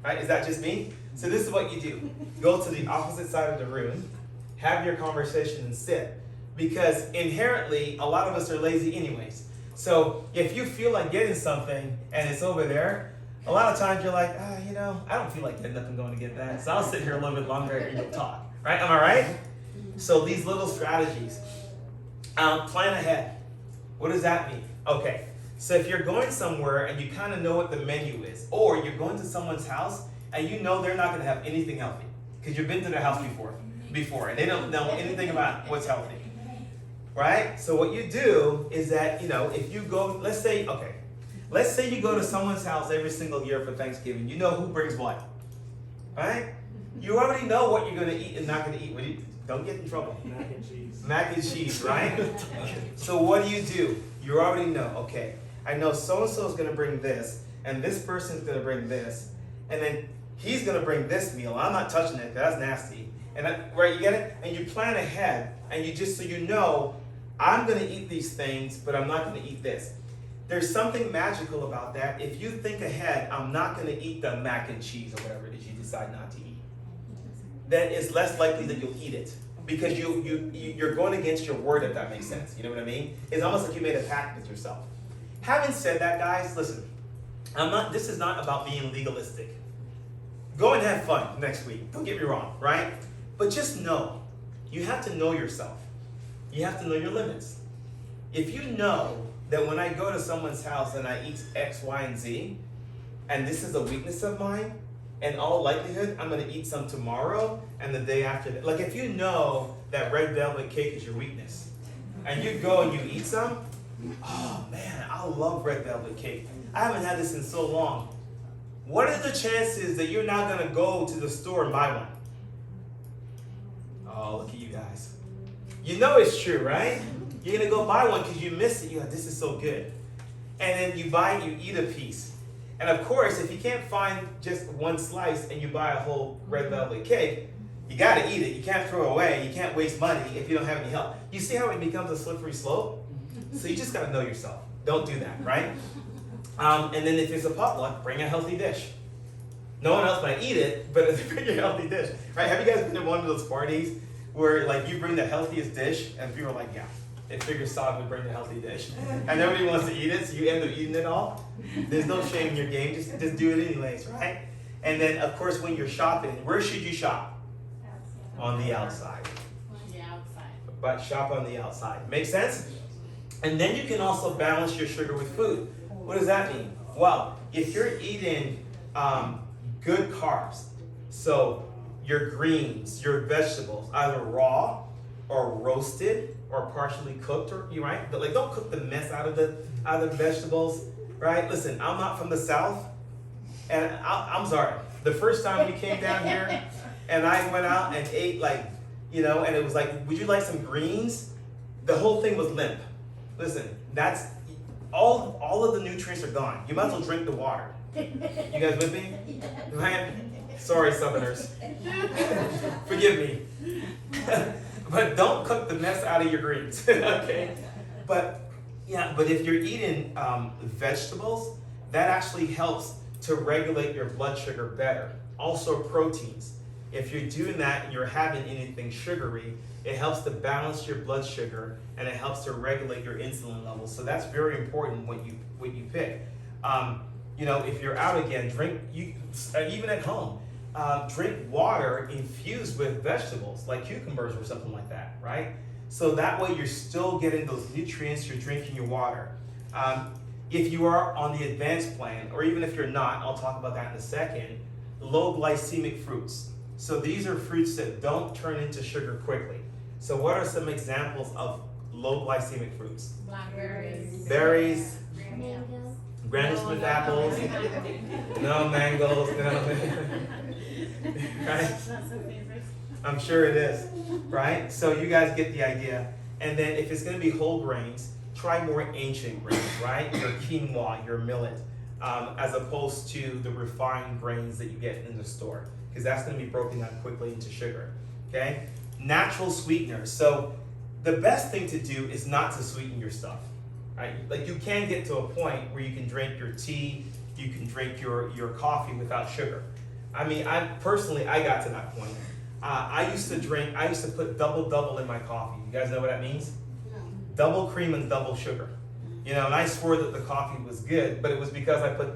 Speaker 1: right? Is that just me? So this is what you do. Go to the opposite side of the room, have your conversation and sit. Because inherently, a lot of us are lazy anyways. So if you feel like getting something and it's over there, a lot of times you're like, I don't feel like getting up and going to get that. So I'll sit here a little bit longer and you'll talk. Right? Am I right? So these little strategies. Plan ahead. What does that mean? Okay. So if you're going somewhere and you kind of know what the menu is, or you're going to someone's house and you know they're not going to have anything healthy because you've been to their house before and they don't know anything about what's healthy. Right? So what you do is that, if you go, let's say you go to someone's house every single year for Thanksgiving. You know who brings what. Right? You already know what you're going to eat and not going to eat. Don't get in trouble.
Speaker 6: Mac and cheese.
Speaker 1: Mac and cheese, right? So what do? You already know, okay, I know so-and-so is going to bring this, and this person's going to bring this, and then he's going to bring this meal. I'm not touching it, that's nasty. Right, you get it? And you plan ahead, and you just so you know, I'm going to eat these things, but I'm not going to eat this. There's something magical about that. If you think ahead, I'm not going to eat the mac and cheese or whatever it is you decide not to eat, then it's less likely that you'll eat it. Because you're going against your word, if that makes sense. You know what I mean? It's almost like you made a pact with yourself. Having said that, guys, listen, this is not about being legalistic. Go and have fun next week. Don't get me wrong, right? But just know, you have to know yourself. You have to know your limits. If you know that when I go to someone's house and I eat X, Y, and Z, and this is a weakness of mine, in all likelihood, I'm going to eat some tomorrow and the day after that. Like if you know that red velvet cake is your weakness, and you go and you eat some, oh man, I love red velvet cake. I haven't had this in so long. What are the chances that you're not going to go to the store and buy one? Oh, look at you guys. You know it's true, right? You're going to go buy one because you miss it. You're like, this is so good. And then you buy it, you eat a piece. And of course, if you can't find just one slice and you buy a whole red velvet cake, you got to eat it. You can't throw it away. You can't waste money if you don't have any help. You see how it becomes a slippery slope? So you just got to know yourself. Don't do that, right? And then if it's a potluck, bring a healthy dish. No one else might eat it, but bring a healthy dish, right? Have you guys been to one of those parties where like you bring the healthiest dish and people are like, yeah, it figures Sod would bring the healthy dish. And nobody wants to eat it, so you end up eating it all. There's no shame in your game, just do it anyways, right? And then, of course, when you're shopping, where should you shop? On the outside.
Speaker 5: Yeah, outside.
Speaker 1: But shop on the outside. Make sense? And then you can also balance your sugar with food. What does that mean? Well, if you're eating good carbs, so your greens, your vegetables, either raw or roasted or partially cooked, or you right? But like, don't cook the mess out of the vegetables, right? Listen, I'm not from the South, and I'm sorry. The first time we came down here, and I went out and ate and it was like, would you like some greens? The whole thing was limp. Listen, that's all of the nutrients are gone. You might as well drink the water. You guys with me? Right? Sorry, Southerners. Forgive me. But don't cook the mess out of your greens, okay? But if you're eating vegetables, that actually helps to regulate your blood sugar better. Also proteins. If you're doing that and you're having anything sugary, it helps to balance your blood sugar and it helps to regulate your insulin levels. So that's very important when you pick. You know, if you're out again, even at home, drink water infused with vegetables like cucumbers or something like that, right? So that way you're still getting those nutrients, you're drinking your water. If you are on the advanced plan, or even if you're not, I'll talk about that in a second, low glycemic fruits. So these are fruits that don't turn into sugar quickly. So what are some examples of low glycemic fruits?
Speaker 5: Blackberries.
Speaker 1: Berries,
Speaker 3: Mango.
Speaker 1: Granny Smith apples, no mangoes, no. Right? I'm sure it is, right? So you guys get the idea. And then if it's gonna be whole grains, try more ancient grains, right? Your quinoa, your millet, as opposed to the refined grains that you get in the store, because that's gonna be broken down quickly into sugar, okay? Natural sweeteners. So the best thing to do is not to sweeten your stuff, right? Like you can get to a point where you can drink your tea, you can drink your coffee without sugar. I mean, I got to that point. I used to put double in my coffee. You guys know what that means? Double cream and double sugar. You know, and I swore that the coffee was good, but it was because I put,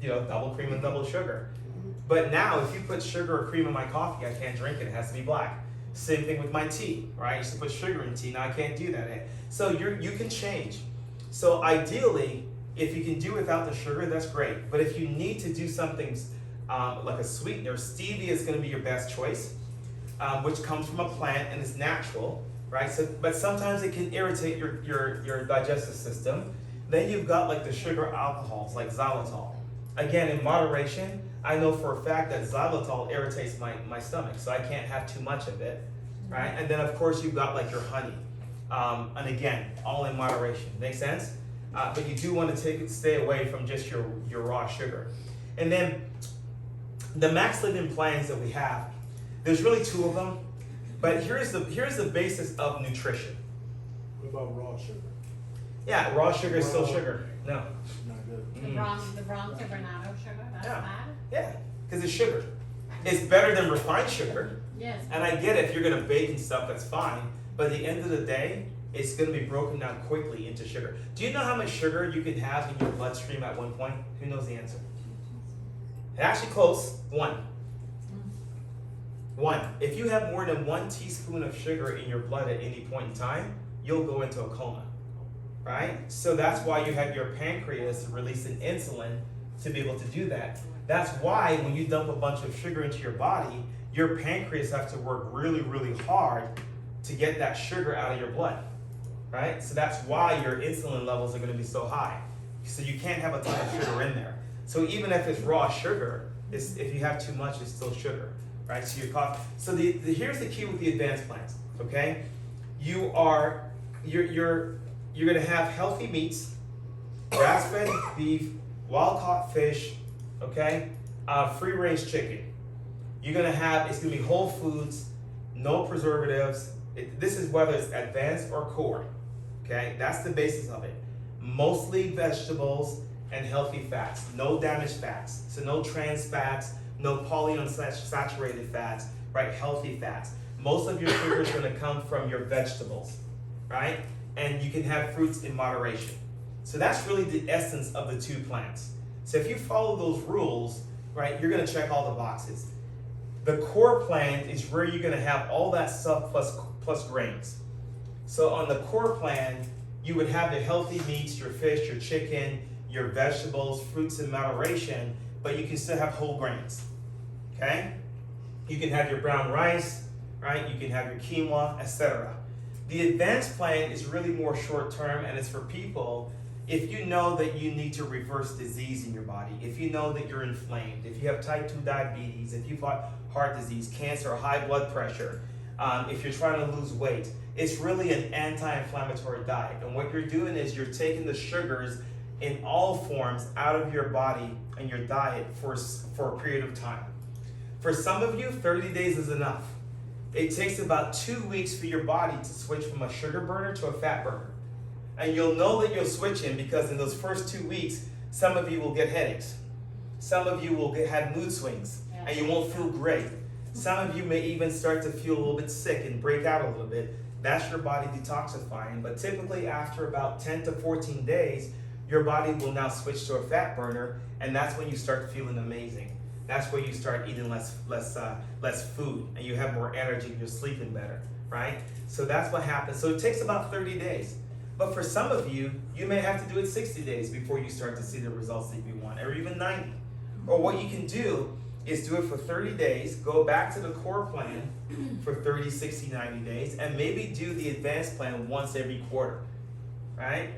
Speaker 1: you know, double cream and double sugar. But now, if you put sugar or cream in my coffee, I can't drink it. It has to be black. Same thing with my tea, right? I used to put sugar in tea. Now I can't do that. So you can change. So ideally, if you can do without the sugar, that's great. But if you need to do something like a sweetener, stevia is going to be your best choice, which comes from a plant and is natural, right? So, but sometimes it can irritate your digestive system. Then you've got like the sugar alcohols, like xylitol. Again, in moderation. I know for a fact that xylitol irritates my stomach, so I can't have too much of it, right? And then of course you've got like your honey, and again, all in moderation. Make sense? But you do want to stay away from just your raw sugar. And then the max living plans that we have, there's really two of them, but here's the basis of nutrition.
Speaker 4: What about raw sugar?
Speaker 1: Yeah, raw sugar is still sugar. No.
Speaker 4: Not good.
Speaker 5: The Bronx or Bernardo sugar, that's
Speaker 1: Yeah.
Speaker 5: bad?
Speaker 1: Yeah, because it's sugar. It's better than refined sugar.
Speaker 5: Yes.
Speaker 1: And I get it, if you're gonna bake and stuff, that's fine. But at the end of the day, it's gonna be broken down quickly into sugar. Do you know how much sugar you can have in your bloodstream at one point? Who knows the answer? Actually close, 1. 1. If you have more than 1 teaspoon of sugar in your blood at any point in time, you'll go into a coma, right? So that's why you have your pancreas releasing insulin to be able to do that. That's why when you dump a bunch of sugar into your body, your pancreas has to work really, really hard to get that sugar out of your blood, right? So that's why your insulin levels are gonna be so high. So you can't have a ton of sugar in there. So even if it's raw sugar, if you have too much, it's still sugar, right? So your coffee. So here's the key with the advanced plans, okay? You're gonna have healthy meats, grass-fed beef, wild-caught fish, okay? Free-range chicken. It's gonna be whole foods, no preservatives. This is whether it's advanced or core, okay? That's the basis of it. Mostly vegetables and healthy fats, no damaged fats. So no trans fats, no polyunsaturated fats, right? Healthy fats. Most of your sugar is gonna come from your vegetables, right? And you can have fruits in moderation. So that's really the essence of the 2 plants. So if you follow those rules, right, you're gonna check all the boxes. The core plan is where you're gonna have all that stuff plus grains. So on the core plan, you would have the healthy meats, your fish, your chicken, your vegetables, fruits in moderation, but you can still have whole grains, okay? You can have your brown rice, right? You can have your quinoa, etc. The advanced plan is really more short term, and it's for people if you know that you need to reverse disease in your body, if you know that you're inflamed, if you have type 2 diabetes, if you've got heart disease, cancer, high blood pressure, if you're trying to lose weight. It's really an anti-inflammatory diet. And what you're doing is you're taking the sugars in all forms out of your body and your diet for a period of time. For some of you, 30 days is enough. It takes about 2 weeks for your body to switch from a sugar burner to a fat burner. And you'll know that you're switching because in those first 2 weeks, some of you will get headaches. Some of you will have mood swings and you won't feel great. Some of you may even start to feel a little bit sick and break out a little bit. That's your body detoxifying. But typically after about 10 to 14 days, your body will now switch to a fat burner, and that's when you start feeling amazing. That's where you start eating less food, and you have more energy, you're sleeping better, right? So that's what happens. So it takes about 30 days. But for some of you, you may have to do it 60 days before you start to see the results that you want, or even 90. Or what you can do is do it for 30 days, go back to the core plan for 30, 60, 90 days, and maybe do the advanced plan once every quarter, right?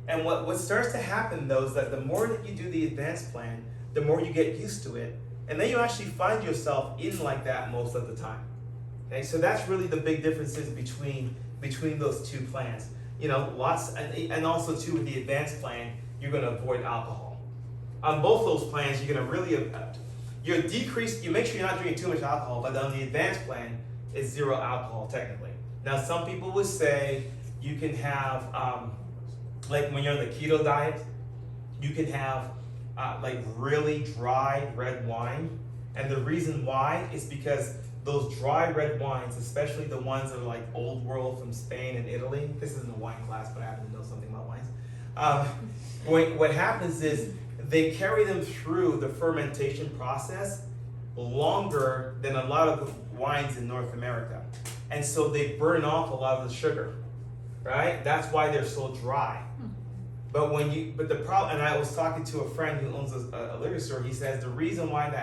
Speaker 1: And what starts to happen though is that the more that you do the advanced plan, the more you get used to it, and then you actually find yourself eating like that most of the time. Okay, so that's really the big differences between those two plans. You know, lots, and also too with the advanced plan, you're going to avoid alcohol. On both those plans, you're going to really you make sure you're not drinking too much alcohol, but on the advanced plan, it's 0 alcohol technically. Now, some people would say you can have, like when you're on the keto diet, you can have like really dry red wine. And the reason why is because those dry red wines, especially the ones that are like old world from Spain and Italy, this isn't a wine class, but I happen to know something about wines. What happens is they carry them through the fermentation process longer than a lot of the wines in North America. And so they burn off a lot of the sugar, right? That's why they're so dry. But the problem, and I was talking to a friend who owns a liquor store, he says the reason why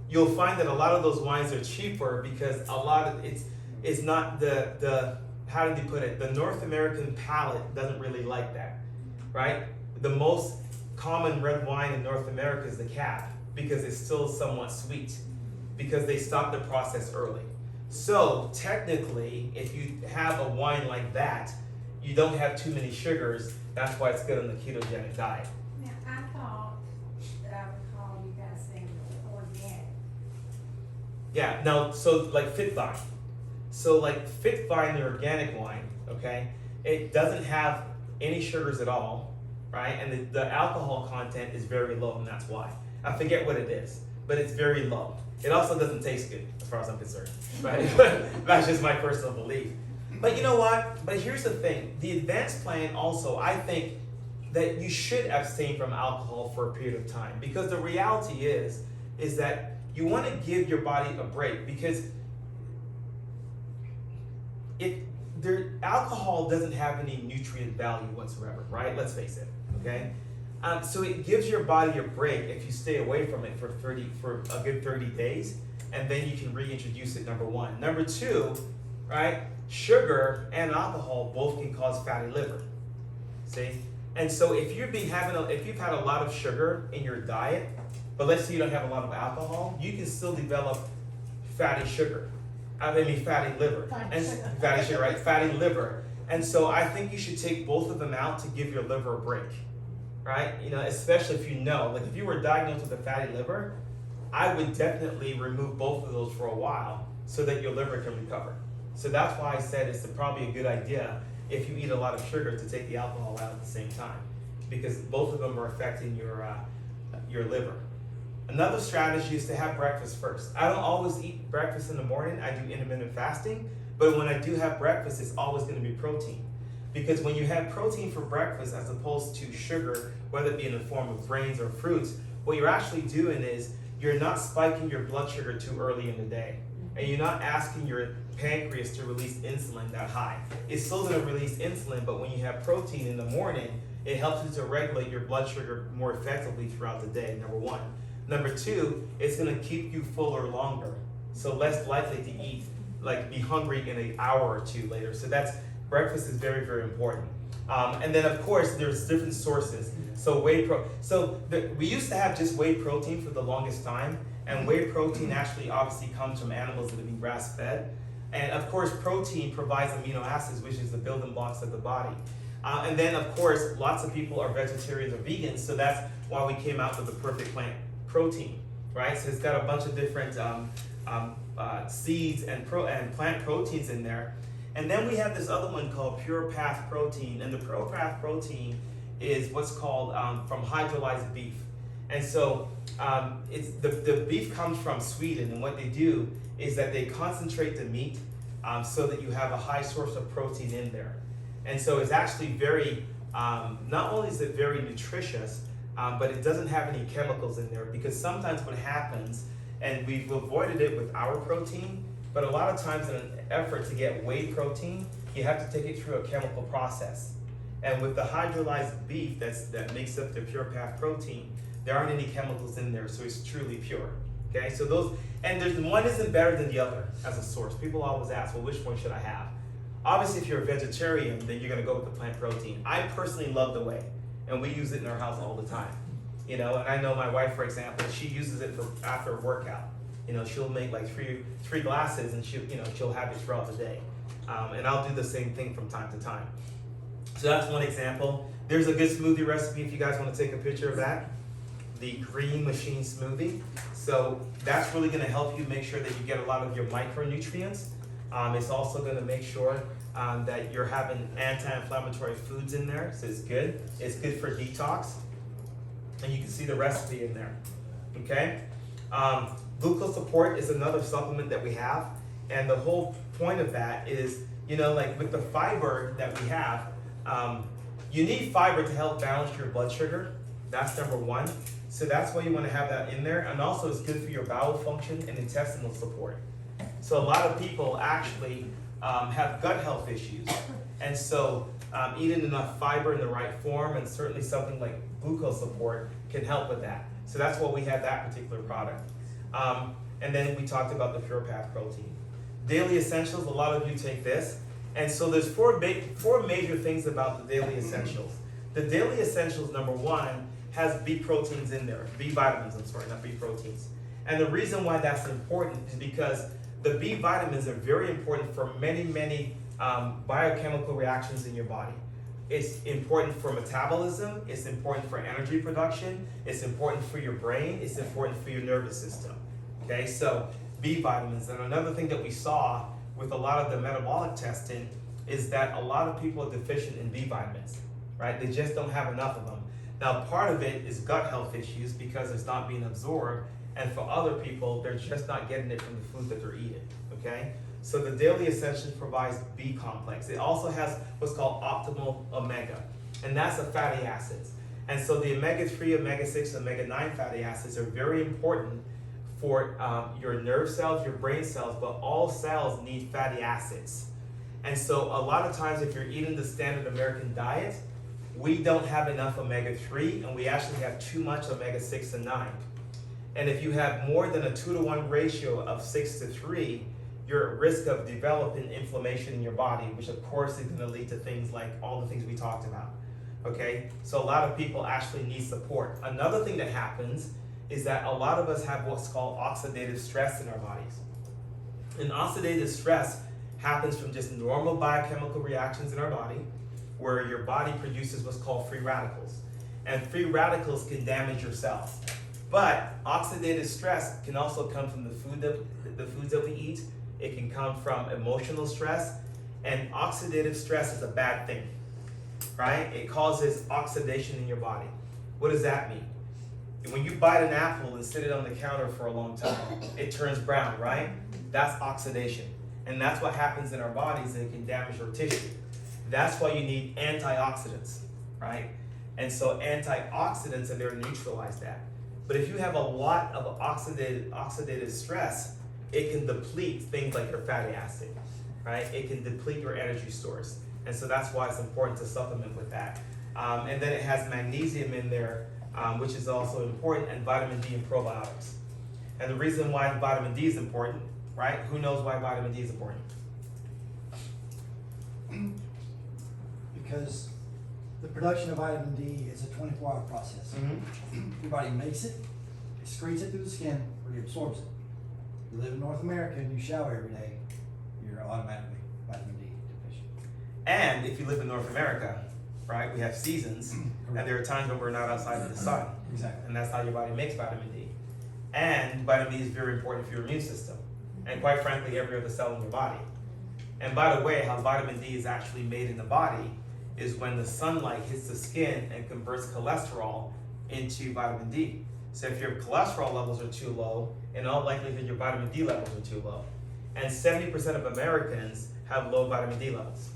Speaker 1: you'll find that a lot of those wines are cheaper because a lot of it's not the how did they put it? The North American palate doesn't really like that, right? The most common red wine in North America is the Cab because it's still somewhat sweet because they stopped the process early. So technically, if you have a wine like that, you don't have too many sugars. That's why it's good on the ketogenic diet.
Speaker 5: Now, I thought that I recall you guys saying organic.
Speaker 1: Yeah, now, so like Fit Vine. So like Fit Vine, the organic wine, okay, it doesn't have any sugars at all, right? And the alcohol content is very low, and that's why. I forget what it is, but it's very low. It also doesn't taste good, as far as I'm concerned, right? That's just my personal belief. But you know what? But here's the thing. The advanced plan also, I think that you should abstain from alcohol for a period of time, because the reality is that you want to give your body a break, because alcohol doesn't have any nutrient value whatsoever, right? Let's face it, okay? So it gives your body a break if you stay away from it for a good 30 days, and then you can reintroduce it, number one. Number two, right? Sugar and alcohol both can cause fatty liver. See? And so if you've had a lot of sugar in your diet, but let's say you don't have a lot of alcohol, you can still develop fatty liver. Fatty sugar, right? Fatty liver. And so I think you should take both of them out to give your liver a break, right? You know, especially if you know, like if you were diagnosed with a fatty liver, I would definitely remove both of those for a while so that your liver can recover. So that's why I said it's probably a good idea if you eat a lot of sugar to take the alcohol out at the same time, because both of them are affecting your liver. Another strategy is to have breakfast first. I don't always eat breakfast in the morning. I do intermittent fasting, but when I do have breakfast, it's always going to be protein. Because when you have protein for breakfast as opposed to sugar, whether it be in the form of grains or fruits, what you're actually doing is you're not spiking your blood sugar too early in the day. And you're not asking your pancreas to release insulin that high. It's still going to release insulin, but when you have protein in the morning, it helps you to regulate your blood sugar more effectively throughout the day, number one. Number two, it's going to keep you fuller longer, so less likely to eat, like be hungry in an hour or two later. So breakfast is very, very important. And then of course, there's different sources. So we used to have just whey protein for the longest time. And whey protein actually obviously comes from animals that have been grass-fed. And of course, protein provides amino acids, which is the building blocks of the body. And then of course, lots of people are vegetarians or vegans, so that's why we came out with the perfect plant protein, right? So it's got a bunch of different seeds and plant proteins in there. And then we have this other one called Pure Path protein, and the Pure Path protein is what's called from hydrolyzed beef. And so it's the beef comes from Sweden, and what they do is that they concentrate the meat so that you have a high source of protein in there. And so it's actually very, not only is it very nutritious, but it doesn't have any chemicals in there, because sometimes what happens, and we've avoided it with our protein, but a lot of times in an effort to get whey protein, you have to take it through a chemical process. And with the hydrolyzed beef that makes up the pure path protein, there aren't any chemicals in there, so it's truly pure. Okay, so those, and there's one isn't better than the other as a source. People always ask, well, which one should I have? Obviously, if you're a vegetarian, then you're gonna go with the plant protein. I personally love the whey, and we use it in our house all the time. You know, and I know my wife, for example, she uses it for after a workout. You know, she'll make like three glasses, and she'll have it throughout the day. And I'll do the same thing from time to time. So that's one example. There's a good smoothie recipe if you guys want to take a picture of that. The Green Machine Smoothie. So that's really going to help you make sure that you get a lot of your micronutrients. It's also going to make sure that you're having anti-inflammatory foods in there, so it's good. It's good for detox, and you can see the recipe in there. Okay. Glucose support is another supplement that we have, and the whole point of that is, you know, like with the fiber that we have, you need fiber to help balance your blood sugar. That's number one. So that's why you want to have that in there, and also it's good for your bowel function and intestinal support. So a lot of people actually have gut health issues, and so eating enough fiber in the right form, and certainly something like glucose support, can help with that. So that's why we have that particular product. And then we talked about the Pure Path protein. Daily Essentials, a lot of you take this. And so there's four major things about the Daily Essentials. The Daily Essentials, number one, has B proteins in there. B vitamins, I'm sorry, not B proteins. And the reason why that's important is because the B vitamins are very important for many biochemical reactions in your body. It's important for metabolism, it's important for energy production, it's important for your brain, it's important for your nervous system. Okay, so B vitamins. And another thing that we saw with a lot of the metabolic testing is that a lot of people are deficient in B vitamins, right? They just don't have enough of them. Now, part of it is gut health issues because it's not being absorbed, and for other people, they're just not getting it from the food that they're eating, okay? So the Daily Essentials provides B complex. It also has what's called optimal omega, and that's the fatty acids. And so the omega-3, omega-6, omega-9 fatty acids are very important for your nerve cells, your brain cells, but all cells need fatty acids. And so a lot of times if you're eating the standard American diet, we don't have enough omega-3, and we actually have too much omega-6 and 9. And if you have more than a 2-to-1 ratio of 6 to 3, you're at risk of developing inflammation in your body, which of course is going to lead to things like all the things we talked about. Okay, so a lot of people actually need support. Another thing that happens is that a lot of us have what's called oxidative stress in our bodies. And oxidative stress happens from just normal biochemical reactions in our body, where your body produces what's called free radicals. And free radicals can damage your cells. But oxidative stress can also come from the foods that we eat. It can come from emotional stress, and oxidative stress is a bad thing, right? It causes oxidation in your body. What does that mean? When you bite an apple and sit it on the counter for a long time, it turns brown, right? That's oxidation. And that's what happens in our bodies, and it can damage our tissue. That's why you need antioxidants, right? And so antioxidants are there to neutralize that. But if you have a lot of oxidative stress, it can deplete things like your fatty acid, right? It can deplete your energy stores. And so that's why it's important to supplement with that. And then it has magnesium in there, which is also important, and vitamin D and probiotics. And the reason why vitamin D is important, right? Who knows why vitamin D is important?
Speaker 6: Because the production of vitamin D is a 24-hour process. Your body makes it, excretes it through the skin, or it absorbs it. You live in North America and you shower every day, you're automatically vitamin D deficient.
Speaker 1: And if you live in North America, right, we have seasons, and there are times when we're not outside in the sun.
Speaker 6: Exactly.
Speaker 1: And that's how your body makes vitamin D. And vitamin D is very important for your immune system, and quite frankly, every other cell in your body. And by the way, how vitamin D is actually made in the body is when the sunlight hits the skin and converts cholesterol into vitamin D. So if your cholesterol levels are too low, in all likelihood your vitamin D levels are too low. And 70% of Americans have low vitamin D levels.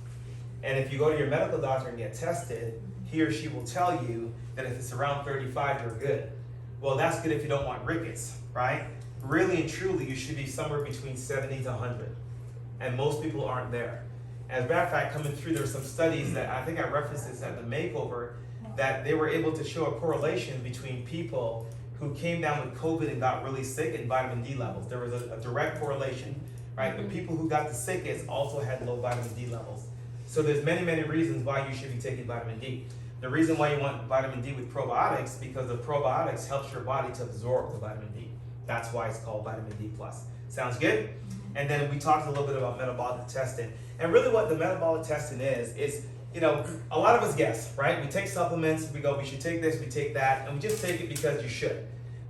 Speaker 1: And if you go to your medical doctor and get tested, he or she will tell you that if it's around 35, you're good. Well, that's good if you don't want rickets, right? Really and truly, you should be somewhere between 70 to 100. And most people aren't there. As a matter of fact, coming through, there are some studies that I think I referenced this at the makeover, that they were able to show a correlation between people who came down with COVID and got really sick and vitamin D levels. There was a direct correlation, right? The people who got the sickest also had low vitamin D levels. So there's many, many reasons why you should be taking vitamin D. The reason why you want vitamin D with probiotics, because the probiotics helps your body to absorb the vitamin D. That's why it's called vitamin D+. Sounds good? And then we talked a little bit about metabolic testing. And really what the metabolic testing is, you know, a lot of us guess, right? We take supplements, we go, we should take this, we take that, and we just take it because you should.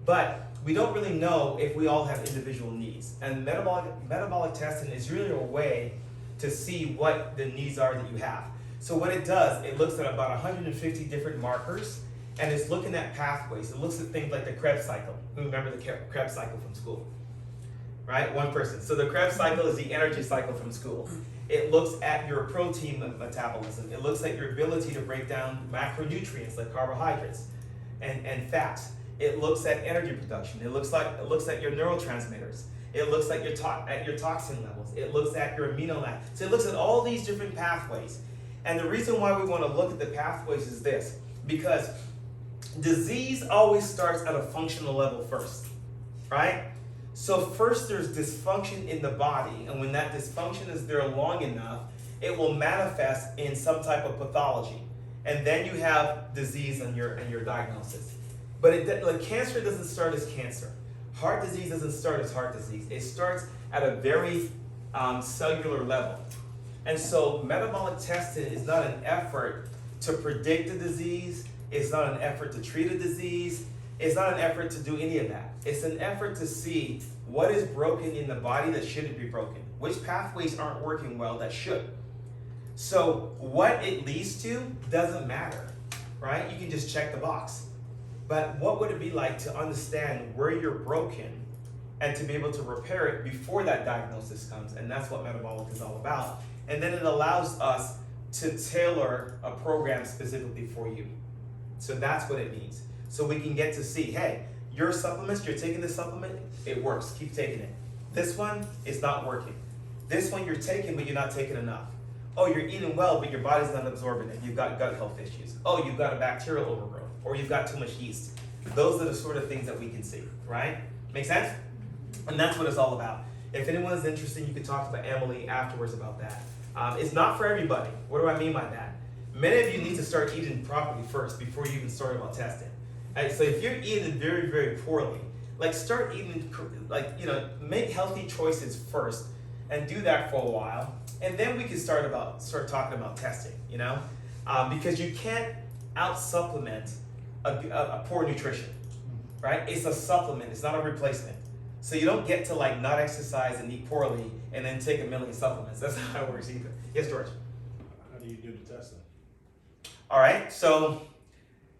Speaker 1: But we don't really know if we all have individual needs. And metabolic testing is really a way to see what the needs are that you have. So what it does, it looks at about 150 different markers, and it's looking at pathways. It looks at things like the Krebs cycle. Who remember the Krebs cycle from school? Right, one person. So the Krebs cycle is the energy cycle from school. It looks at your protein metabolism. It looks at your ability to break down macronutrients like carbohydrates and fats. It looks at energy production. It looks at your neurotransmitters. It looks at your toxin levels. It looks at your amino acids. So it looks at all these different pathways. And the reason why we want to look at the pathways is this, because disease always starts at a functional level first, right? So first there's dysfunction in the body, and when that dysfunction is there long enough, it will manifest in some type of pathology. And then you have disease in your diagnosis. But like cancer doesn't start as cancer. Heart disease doesn't start as heart disease. It starts at a very cellular level. And so metabolic testing is not an effort to predict a disease. It's not an effort to treat a disease. It's not an effort to do any of that. It's an effort to see what is broken in the body that shouldn't be broken. Which pathways aren't working well that should. So what it leads to doesn't matter, right? You can just check the box. But what would it be like to understand where you're broken and to be able to repair it before that diagnosis comes? And that's what metabolic is all about. And then it allows us to tailor a program specifically for you. So that's what it means. So we can get to see, hey, your supplements, you're taking this supplement, it works, keep taking it. This one is not working. This one you're taking, but you're not taking enough. Oh, you're eating well, but your body's not absorbing it. You've got gut health issues. Oh, you've got a bacterial overgrowth, or you've got too much yeast. Those are the sort of things that we can see, right? Make sense? And that's what it's all about. If anyone is interested, you can talk to Emily afterwards about that. It's not for everybody. What do I mean by that? Many of you need to start eating properly first before you even start about testing. Right? So if you're eating very, very poorly, like start eating, like, you know, make healthy choices first and do that for a while. And then we can start talking about testing, you know? Because you can't out-supplement a poor nutrition, right? It's a supplement, it's not a replacement. So you don't get to like not exercise and eat poorly and then take 1 million supplements. That's not how it works either. Yes, George?
Speaker 4: How do you do the testing?
Speaker 1: All right, so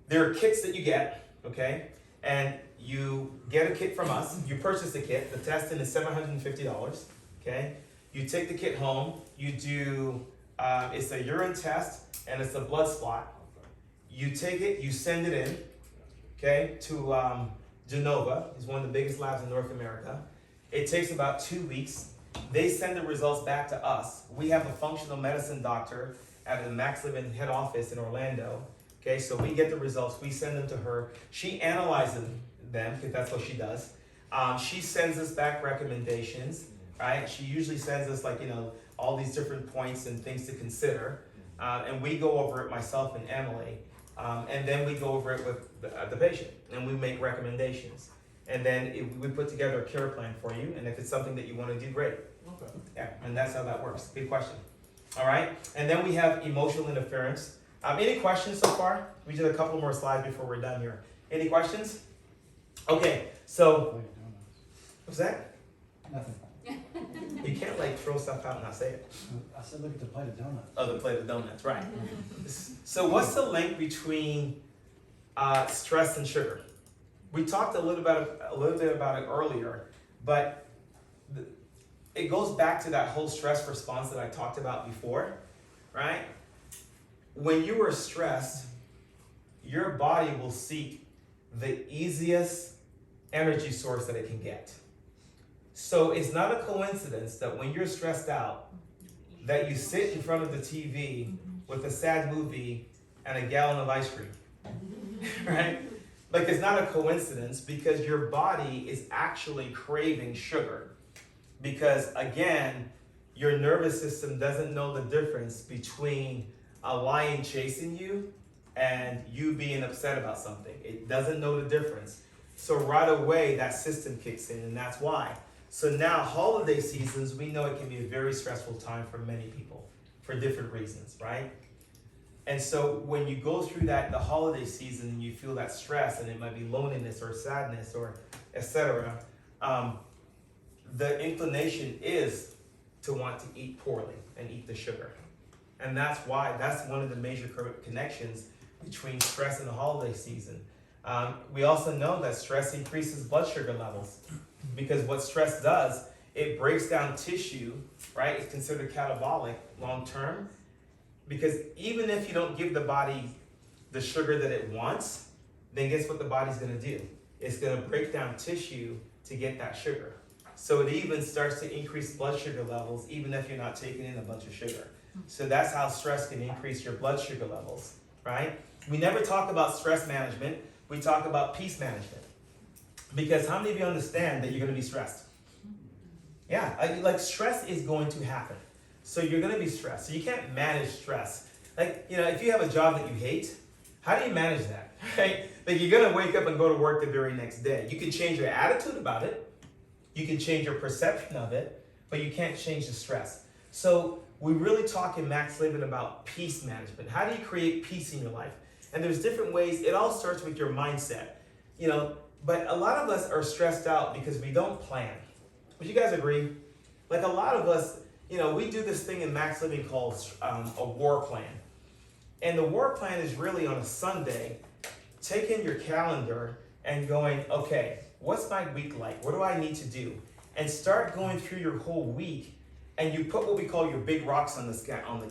Speaker 1: there are kits that you get, okay? And you get a kit from us. You purchase the kit. The testing is $750, okay? You take the kit home. You do, it's a urine test and it's a blood spot. You take it, you send it in, okay, to Genova. It's one of the biggest labs in North America. It takes about 2 weeks. They send the results back to us. We have a functional medicine doctor at the Max Living head office in Orlando. Okay, so we get the results, we send them to her. She analyzes them, because that's what she does. She sends us back recommendations, right? She usually sends us like, you know, all these different points and things to consider. And we go over it, myself and Emily. And then we go over it with the patient, and we make recommendations. And then we put together a care plan for you, and if it's something that you want to do, great.
Speaker 4: Okay.
Speaker 1: Yeah, and that's how that works. Good question. All right, and then we have emotional interference. Any questions so far? We did a couple more slides before we're done here. Any questions? Okay, so, what's that?
Speaker 6: Nothing.
Speaker 1: You can't like throw stuff out and not say it.
Speaker 6: I said, look at the plate of donuts.
Speaker 1: Oh, the plate of donuts, right. So what's the link between stress and sugar? we talked a little bit about it earlier, but it goes back to that whole stress response that I talked about before, right? When you are stressed, your body will seek the easiest energy source that it can get. So it's not a coincidence that when you're stressed out, that you sit in front of the TV with a sad movie and a gallon of ice cream, right? Like, it's not a coincidence, because your body is actually craving sugar. Because again, your nervous system doesn't know the difference between a lion chasing you and you being upset about something. It doesn't know the difference. So right away, that system kicks in, and that's why. So now, holiday seasons, we know it can be a very stressful time for many people for different reasons, right? And so when you go through the holiday season, and you feel that stress, and it might be loneliness or sadness or etc., the inclination is to want to eat poorly and eat the sugar. And that's one of the major connections between stress and the holiday season. We also know that stress increases blood sugar levels, because what stress does, it breaks down tissue, right? It's considered catabolic long term, because even if you don't give the body the sugar that it wants, then guess what the body's gonna do? It's gonna break down tissue to get that sugar. So it even starts to increase blood sugar levels, even if you're not taking in a bunch of sugar. So that's how stress can increase your blood sugar levels, right? We never talk about stress management. We talk about peace management. Because how many of you understand that you're going to be stressed? Yeah, like stress is going to happen. So you're going to be stressed. So you can't manage stress. Like, if you have a job that you hate, how do you manage that, right? Like, you're going to wake up and go to work the very next day. You can change your attitude about it. You can change your perception of it, but you can't change the stress. So we really talk in Max Living about peace management. How do you create peace in your life? And there's different ways. It all starts with your mindset, but a lot of us are stressed out because we don't plan. Would you guys agree? Like, a lot of us, we do this thing in Max Living called a war plan. And the war plan is really on a Sunday, taking your calendar and going, okay, what's my week like? What do I need to do? And start going through your whole week, and you put what we call your big rocks on the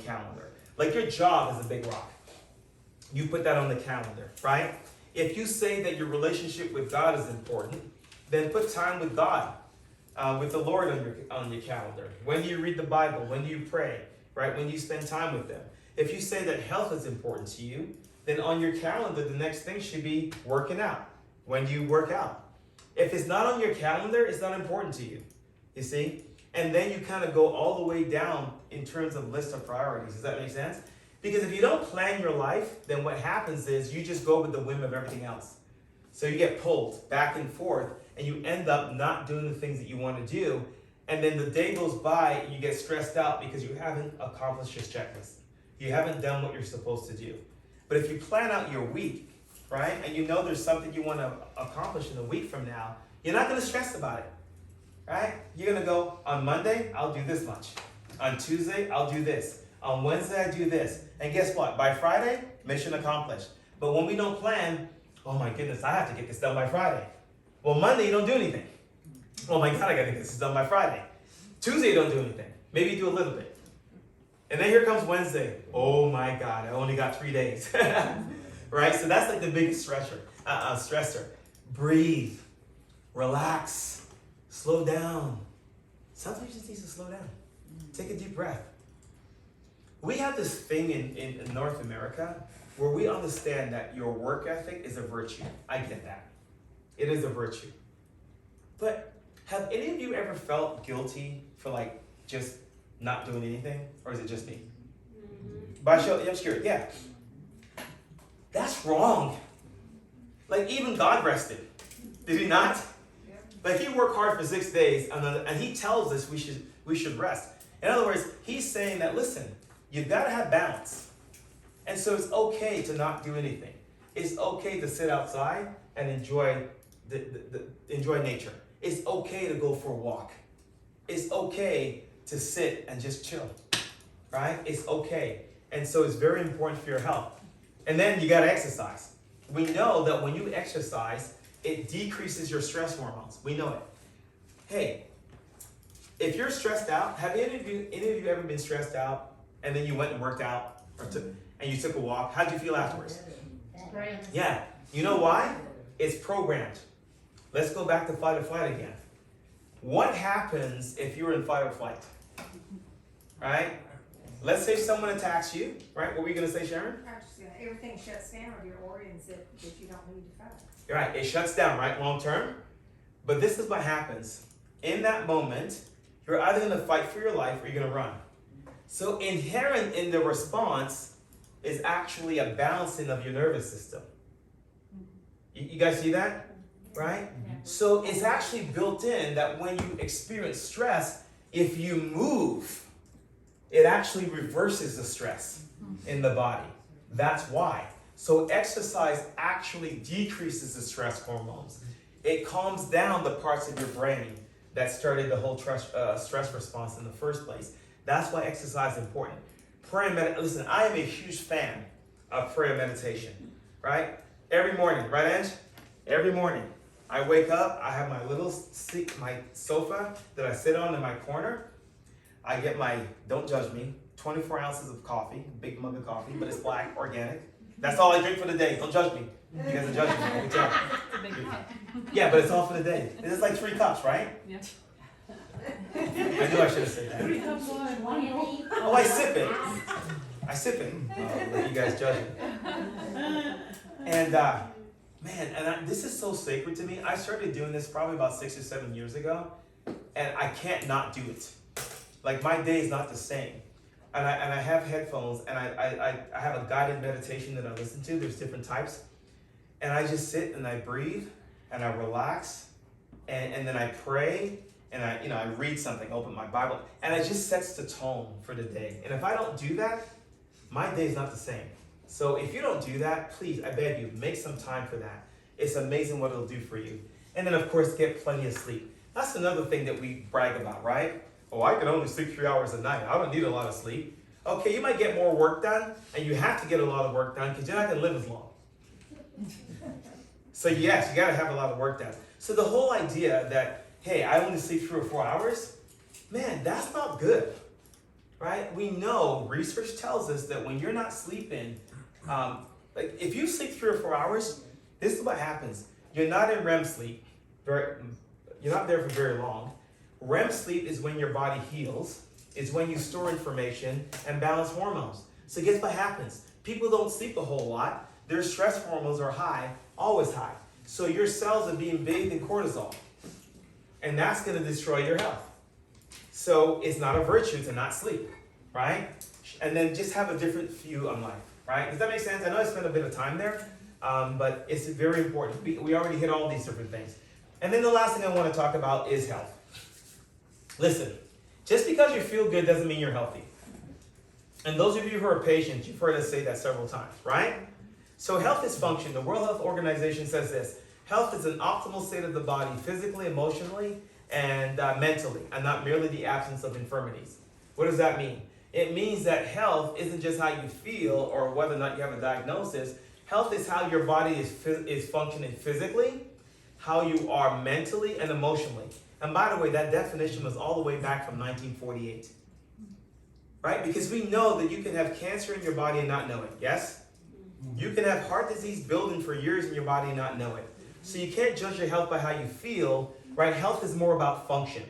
Speaker 1: calendar. Like, your job is a big rock. You put that on the calendar, right? If you say that your relationship with God is important, then put time with God, with the Lord on your calendar. When do you read the Bible? When do you pray, right? When do you spend time with them? If you say that health is important to you, then on your calendar, the next thing should be working out. When do you work out? If it's not on your calendar, it's not important to you, you see? And then you kind of go all the way down in terms of list of priorities. Does that make sense? Because if you don't plan your life, then what happens is you just go with the whim of everything else. So you get pulled back and forth, and you end up not doing the things that you want to do. And then the day goes by, and you get stressed out because you haven't accomplished your checklist. You haven't done what you're supposed to do. But if you plan out your week, right, and you know there's something you want to accomplish in a week from now, you're not going to stress about it, right? You're going to go, on Monday, I'll do this much. On Tuesday, I'll do this. On Wednesday, I do this. And guess what? By Friday, mission accomplished. But when we don't plan, oh my goodness, I have to get this done by Friday. Well, Monday, you don't do anything. Oh my God, I got to get this done by Friday. Tuesday, you don't do anything. Maybe you do a little bit. And then here comes Wednesday. Oh my God, I only got 3 days. Right? So that's like the biggest stressor. Breathe. Relax. Slow down. Sometimes you just need to slow down. Take a deep breath. We have this thing in North America where we understand that your work ethic is a virtue. I get that. It is a virtue. But have any of you ever felt guilty for just not doing anything? Or is it just me? By show, I'm scared. Yeah. That's wrong. Like, even God rested. Did he not?
Speaker 5: Yeah.
Speaker 1: Like, he worked hard for 6 days, and he tells us we should rest. In other words, he's saying that, listen, you've got to have balance. And so it's okay to not do anything. It's okay to sit outside and enjoy enjoy nature. It's okay to go for a walk. It's okay to sit and just chill, right? It's okay. And so it's very important for your health. And then you got to exercise. We know that when you exercise, it decreases your stress hormones. We know it. Hey, if you're stressed out, have any of you ever been stressed out and then you went and worked out and you took a walk? How'd you feel afterwards?
Speaker 2: Right.
Speaker 1: Yeah. You know why? It's programmed. Let's go back to fight or flight again. What happens if you're in fight or flight? Right? Let's say someone attacks you, right? What were you going to say, Sharon?
Speaker 5: I was just gonna, everything shuts down with your organs that you don't need to fight.
Speaker 1: You're right. It shuts down, right? Long term. But this is what happens. In that moment, you're either going to fight for your life or you're going to run. So inherent in the response is actually a balancing of your nervous system. You guys see that? Right? So it's actually built in that when you experience stress, if you move, it actually reverses the stress in the body. That's why. So exercise actually decreases the stress hormones. It calms down the parts of your brain that started the whole stress response in the first place. That's why exercise is important. Listen, I am a huge fan of prayer meditation, right? Every morning, right, Ange? Every morning, I wake up, I have my little seat, my sofa that I sit on in my corner. I get my, don't judge me, 24 ounces of coffee, big mug of coffee, but it's black, organic. That's all I drink for the day. Don't judge me. You guys are judging me. I can tell.
Speaker 2: It's a big cup.
Speaker 1: Yeah, but it's all for the day. It's like 3 cups, right?
Speaker 2: Yeah.
Speaker 1: I knew I should have said that. Oh, I sip it. I sip it. Oh, let you guys judge it. And this is so sacred to me. I started doing this probably about 6 or 7 years ago, and I can't not do it. Like my day is not the same. And I have headphones, and I have a guided meditation that I listen to. There's different types. And I just sit and I breathe and I relax and then I pray and I read something, open my Bible, and it just sets the tone for the day. And if I don't do that, my day is not the same. So if you don't do that, please, I beg you, make some time for that. It's amazing what it'll do for you. And then of course, get plenty of sleep. That's another thing that we brag about, right? Oh, I can only sleep 3 hours a night. I don't need a lot of sleep. Okay, you might get more work done, and you have to get a lot of work done because you're not going to live as long. So yes, you got to have a lot of work done. So the whole idea that, hey, I only sleep 3 or 4 hours, man, that's not good, right? We know, research tells us that when you're not sleeping, like if you sleep 3 or 4 hours, this is what happens. You're not in REM sleep. You're not there for very long. REM sleep is when your body heals. It's when you store information and balance hormones. So guess what happens? People don't sleep a whole lot. Their stress hormones are high, always high. So your cells are being bathed in cortisol. And that's going to destroy your health. So it's not a virtue to not sleep, right? And then just have a different view on life, right? Does that make sense? I know I spent a bit of time there, but it's very important. We already hit all these different things. And then the last thing I want to talk about is health. Listen, just because you feel good doesn't mean you're healthy. And those of you who are patients, you've heard us say that several times, right? So health is function. The World Health Organization says this: health is an optimal state of the body physically, emotionally, and mentally, and not merely the absence of infirmities. What does that mean? It means that health isn't just how you feel or whether or not you have a diagnosis. Health is how your body is functioning physically, how you are mentally and emotionally. And by the way, that definition was all the way back from 1948. Right? Because we know that you can have cancer in your body and not know it. Yes? You can have heart disease building for years in your body and not know it. So you can't judge your health by how you feel. Right? Health is more about function,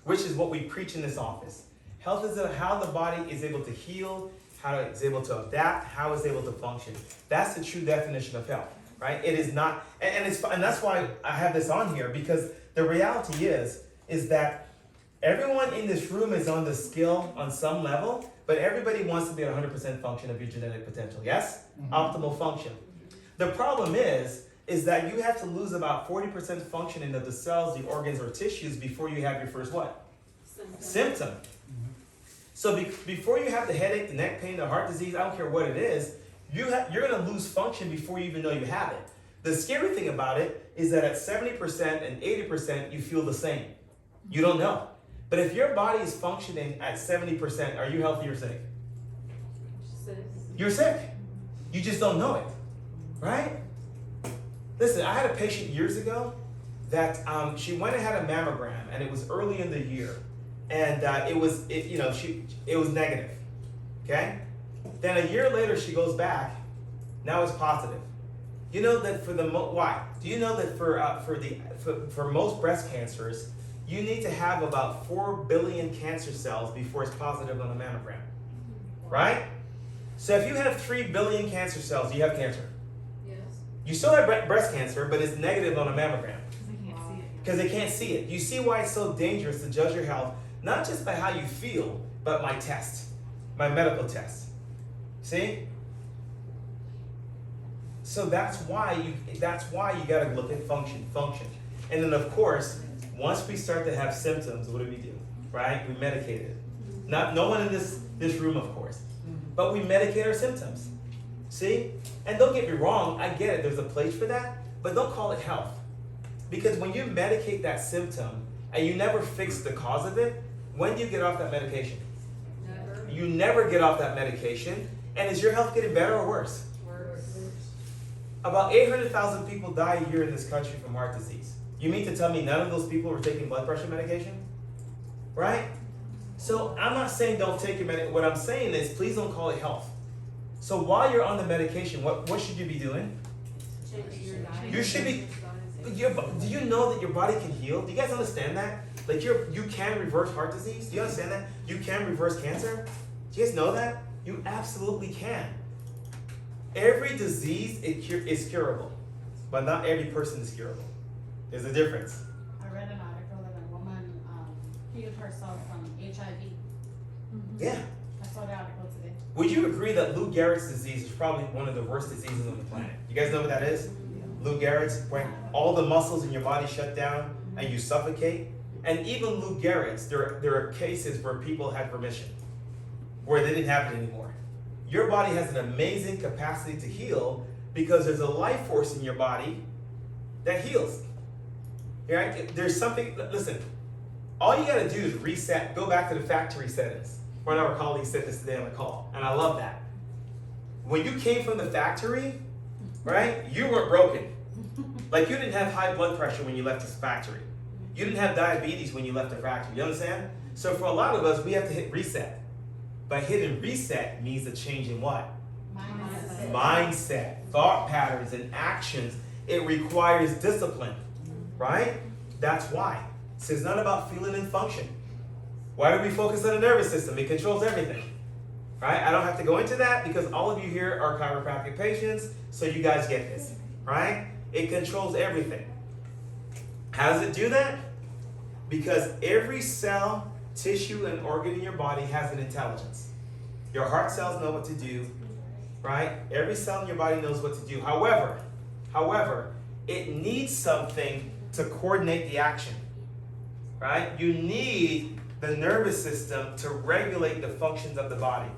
Speaker 1: which is what we preach in this office. Health is how the body is able to heal, how it's able to adapt, how it's able to function. That's the true definition of health. Right? It is not, and that's why I have this on here, because the reality is that everyone in this room is on the scale on some level, but everybody wants to be at 100% function of your genetic potential. Yes? Mm-hmm. Optimal function. The problem is that you have to lose about 40% functioning of the cells, the organs, or tissues before you have your first what? Symptom. Mm-hmm. So before you have the headache, the neck pain, the heart disease, I don't care what it is, you're going to lose function before you even know you have it. The scary thing about it is that at 70% and 80%, you feel the same. You don't know. But if your body is functioning at 70%, are you healthy or sick? You're sick. You just don't know it, right? Listen, I had a patient years ago that she went and had a mammogram, and it was early in the year, and it was negative. Okay. Then a year later, she goes back. Now it's positive. You know that why? Do you know that for most breast cancers, you need to have about 4 billion cancer cells before it's positive on a mammogram, right? So if you have 3 billion cancer cells, you have cancer.
Speaker 5: Yes.
Speaker 1: You still have breast cancer, but it's negative on a mammogram
Speaker 2: Because they can't see it.
Speaker 1: because they can't see it. You see why it's so dangerous to judge your health, not just by how you feel, but my test, my medical test. See? So that's why you got to look at function. And then of course, once we start to have symptoms, what do? Right? We medicate it. No one in this room, of course. But we medicate our symptoms. See? And don't get me wrong, I get it, there's a place for that, but don't call it health. Because when you medicate that symptom and you never fix the cause of it, when do you get off that medication?
Speaker 5: Never.
Speaker 1: You never get off that medication. And is your health getting better or worse?
Speaker 5: Worse.
Speaker 1: About 800,000 people die a year in this country from heart disease. You mean to tell me none of those people were taking blood pressure medication? Right? So I'm not saying don't take your medication. What I'm saying is please don't call it health. So while you're on the medication, what should you be doing? You should be. Do you know that your body can heal? Do you guys understand that? Like you can reverse heart disease. Do you understand that? You can reverse cancer. Do you guys know that? You absolutely can. Every disease is curable, but not every person is curable. There's a difference.
Speaker 2: I read an article that a woman healed herself from HIV.
Speaker 1: Yeah.
Speaker 2: I saw the article today.
Speaker 1: Would you agree that Lou Gehrig's disease is probably one of the worst diseases on the planet? You guys know what that is? Lou Gehrig's, when all the muscles in your body shut down and you suffocate. And even Lou Gehrig's, there are cases where people had remission, where they didn't have it anymore. Your body has an amazing capacity to heal because there's a life force in your body that heals. Right? There's something, listen, all you gotta do is reset, go back to the factory settings. One of our colleagues said this today on the call, and I love that. When you came from the factory, right, you weren't broken. Like you didn't have high blood pressure when you left this factory. You didn't have diabetes when you left the factory. You understand? So for a lot of us, we have to hit reset. But hitting reset means a change in what? Mindset, thought patterns, and actions. It requires discipline, right? That's why. So it's not about feeling and function. Why do we focus on the nervous system? It controls everything, right? I don't have to go into that because all of you here are chiropractic patients, so you guys get this, right? It controls everything. How does it do that? Because every cell, tissue, and organ in your body has an intelligence. Your heart cells know what to do, right? Every cell in your body knows what to do. However, it needs something to coordinate the action, right? You need the nervous system to regulate the functions of the body.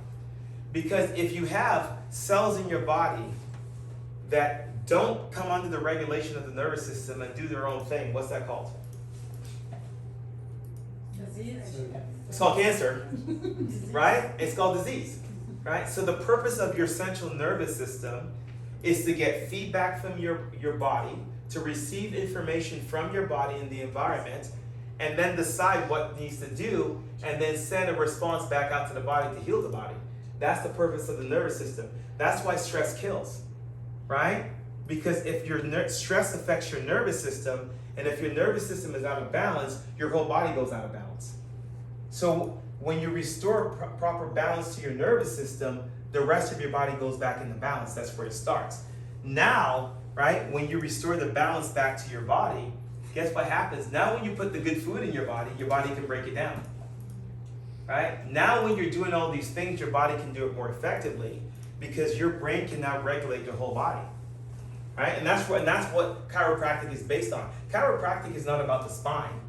Speaker 1: Because if you have cells in your body that don't come under the regulation of the nervous system and do their own thing, what's that called? It's called cancer, right? It's called disease, right? So the purpose of your central nervous system is to get feedback from your body, to receive information from your body and the environment, and then decide what needs to do, and then send a response back out to the body to heal the body. That's the purpose of the nervous system. That's why stress kills, right? Because if your stress affects your nervous system, and if your nervous system is out of balance, your whole body goes out of balance. So when you restore proper balance to your nervous system, the rest of your body goes back into balance. That's where it starts. Now, right, when you restore the balance back to your body, guess what happens? Now when you put the good food in your body can break it down. Right? Now when you're doing all these things, your body can do it more effectively because your brain can now regulate your whole body. Right? And that's what chiropractic is based on. Chiropractic is not about the spine.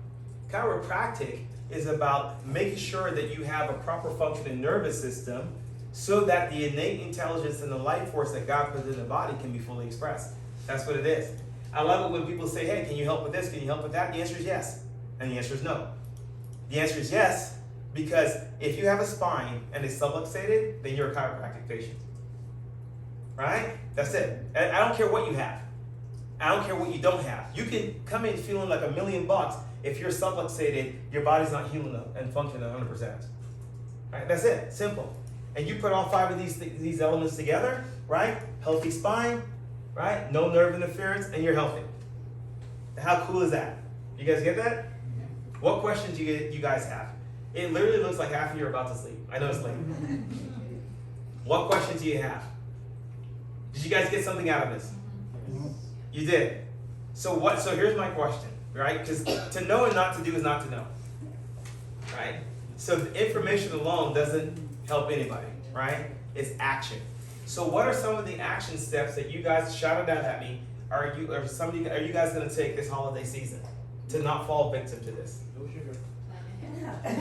Speaker 1: Chiropractic is about making sure that you have a proper functioning nervous system so that the innate intelligence and the life force that God put in the body can be fully expressed. That's what it is. I love it when people say, hey, can you help with this? Can you help with that? The answer is yes. And the answer is no. The answer is yes, because if you have a spine and it's subluxated, then you're a chiropractic patient. Right? That's it. I don't care what you have. I don't care what you don't have. You can come in feeling like $1,000,000. If you're subluxated, your body's not healing and functioning 100%. Right? That's it. Simple. And you put all 5 of these elements together, right? Healthy spine, right? No nerve interference, and you're healthy. How cool is that? You guys get that? What questions do you guys have? It literally looks like half of you are about to sleep. I know it's late. What questions do you have? Did you guys get something out of this? You did. So here's my question, right? Because to know and not to do is not to know, right? So the information alone doesn't help anybody, right? It's action. So what are some of the action steps that you guys shouted out at me? Are you guys going to take this holiday season to not fall victim to this?
Speaker 4: No sugar.
Speaker 1: Okay.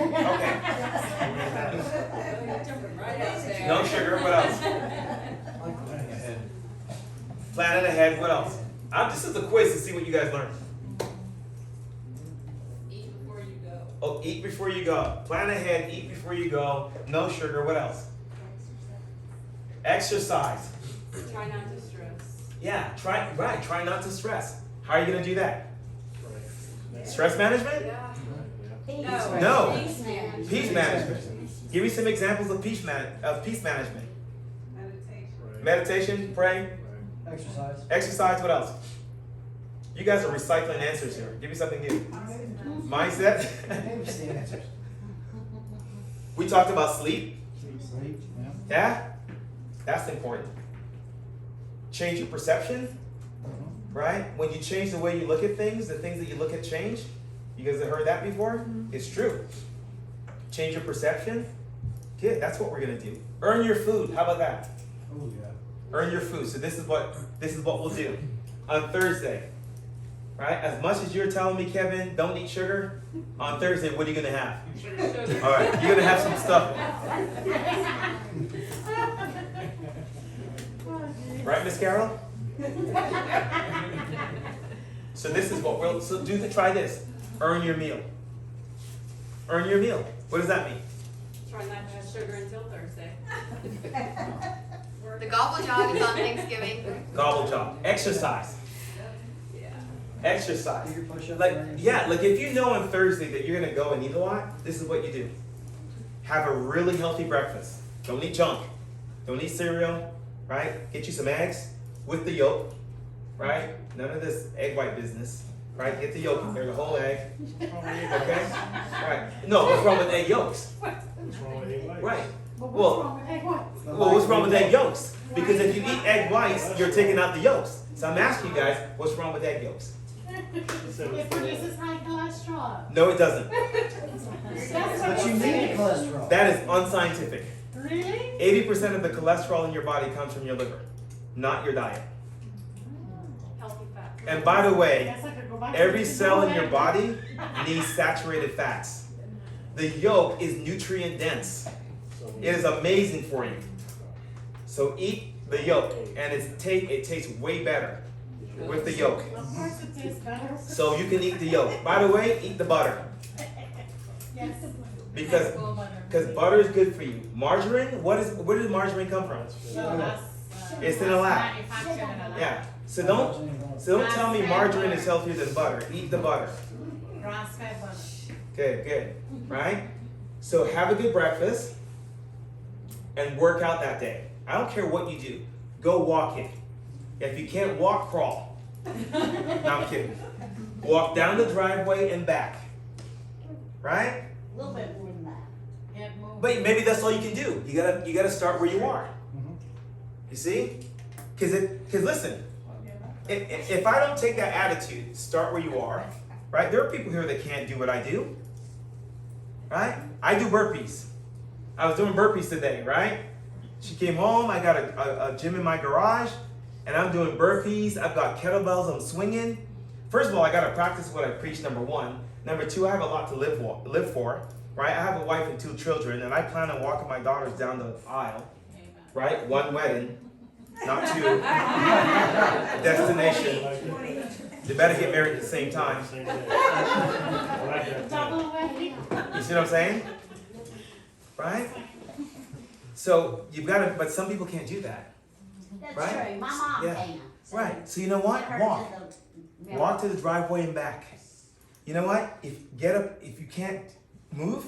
Speaker 5: Right
Speaker 1: No sugar. What else?
Speaker 4: Planning ahead.
Speaker 1: Planning ahead. What else? This is a quiz to see what you guys learned.
Speaker 5: Eat before you go.
Speaker 1: Oh, eat before you go. Plan ahead. Eat before you go. No sugar. What else? Exercise.
Speaker 5: Try not to stress.
Speaker 1: Yeah. Try not to stress. How are you going to do that?
Speaker 4: Right.
Speaker 1: Stress management?
Speaker 5: Yeah.
Speaker 4: Yeah.
Speaker 1: No.
Speaker 5: Peace management.
Speaker 1: Peace management. Give me some examples of peace management.
Speaker 5: Meditation.
Speaker 4: Right.
Speaker 1: Meditation, pray,
Speaker 4: Right.
Speaker 6: Exercise.
Speaker 1: exercise. What else? You guys are recycling answers here. Give me something new. Mindset.
Speaker 6: Maybe stay answers.
Speaker 1: We talked about sleep.
Speaker 6: Sleep, yeah.
Speaker 1: Yeah, that's important. Change your perception, right? When you change the way you look at things, the things that you look at change. You guys have heard that before? It's true. Change your perception. Good, that's what we're gonna do. Earn your food. How about that?
Speaker 6: Oh, yeah.
Speaker 1: Earn your food. So this is what we'll do on Thursday, right? As much as you're telling me, Kevin, don't eat sugar, on Thursday, what are you gonna have?
Speaker 5: Sugar.
Speaker 1: All right, you're gonna have some stuff, right, Miss Carol? So this is what we'll try this. Earn your meal. Earn your meal. What does that mean?
Speaker 5: Try not to have sugar until Thursday.
Speaker 7: The gobble jog is on Thanksgiving.
Speaker 1: Gobble job. Exercise.
Speaker 5: Yeah.
Speaker 1: Exercise.
Speaker 6: Do your push-ups.
Speaker 1: Like,
Speaker 6: earn your
Speaker 1: yeah, like if you know on Thursday that you're gonna go and eat a lot, this is what you do. Have a really healthy breakfast. Don't eat junk. Don't eat cereal, right? Get you some eggs with the yolk, right? None of this egg white business, right? Get the yolk in there, the whole egg, okay? Right. No, what's wrong with egg yolks?
Speaker 4: What's wrong with egg whites?
Speaker 1: Right.
Speaker 2: But
Speaker 1: Well-
Speaker 2: what's wrong with egg whites?
Speaker 1: Well, what's wrong with egg yolks? Because if you eat egg whites, you're taking out the yolks. So I'm asking you guys, what's wrong with egg yolks?
Speaker 2: It produces high cholesterol.
Speaker 1: No, it doesn't.
Speaker 2: That's what
Speaker 6: But you
Speaker 2: it
Speaker 6: need
Speaker 2: says.
Speaker 6: cholesterol.
Speaker 1: That is unscientific.
Speaker 2: Really?
Speaker 1: 80% of the cholesterol in your body comes from your liver, not your diet.
Speaker 5: Healthy fat.
Speaker 1: And by the way,
Speaker 2: Guess I could go back to
Speaker 1: every
Speaker 2: the
Speaker 1: cell in your
Speaker 2: egg.
Speaker 1: body needs saturated fats. The yolk is nutrient dense.
Speaker 4: So
Speaker 1: It is amazing for you. So eat the yolk, and it tastes way better with the yolk.
Speaker 2: Of course it tastes better.
Speaker 1: So you can eat the yolk. By the way, eat the butter
Speaker 2: Yes.
Speaker 1: because butter is good for you. Margarine, where does margarine come from?
Speaker 2: So that's,
Speaker 1: It's in a lab.
Speaker 2: manufactured in a lab.
Speaker 1: Yeah. So don't tell me margarine is healthier than butter. Eat the butter.
Speaker 2: Grass-fed butter.
Speaker 1: Good, right? So have a good breakfast and work out that day. I don't care what you do. Go walk it. If you can't walk, crawl. No, I'm kidding. Walk down the driveway and back. Right?
Speaker 2: A little bit more than that. Get moving.
Speaker 1: But maybe that's all you can do. You gotta start where you are. You see? Because listen, if I don't take that attitude, start where you are, right? There are people here that can't do what I do, right? I do burpees. I was doing burpees today, right? She came home, I got a gym in my garage, and I'm doing burpees. I've got kettlebells I'm swinging. First of all, I gotta practice what I preach, number one. Number two, I have a lot to live for, right? I have a wife and 2 children, and I plan on walking my daughters down the aisle, right? 1 wedding, not 2. Destination. They better get married at the same time.
Speaker 4: Same thing. I like that.
Speaker 2: Double wedding.
Speaker 1: You see what I'm saying? Right? So you've got to, but some people can't do that.
Speaker 3: That's
Speaker 1: Right?
Speaker 3: true. My mom
Speaker 1: Yeah.
Speaker 3: can.
Speaker 1: Right. So you know what? Walk. Walk to the driveway and back. You know what? Get up. If you can't move,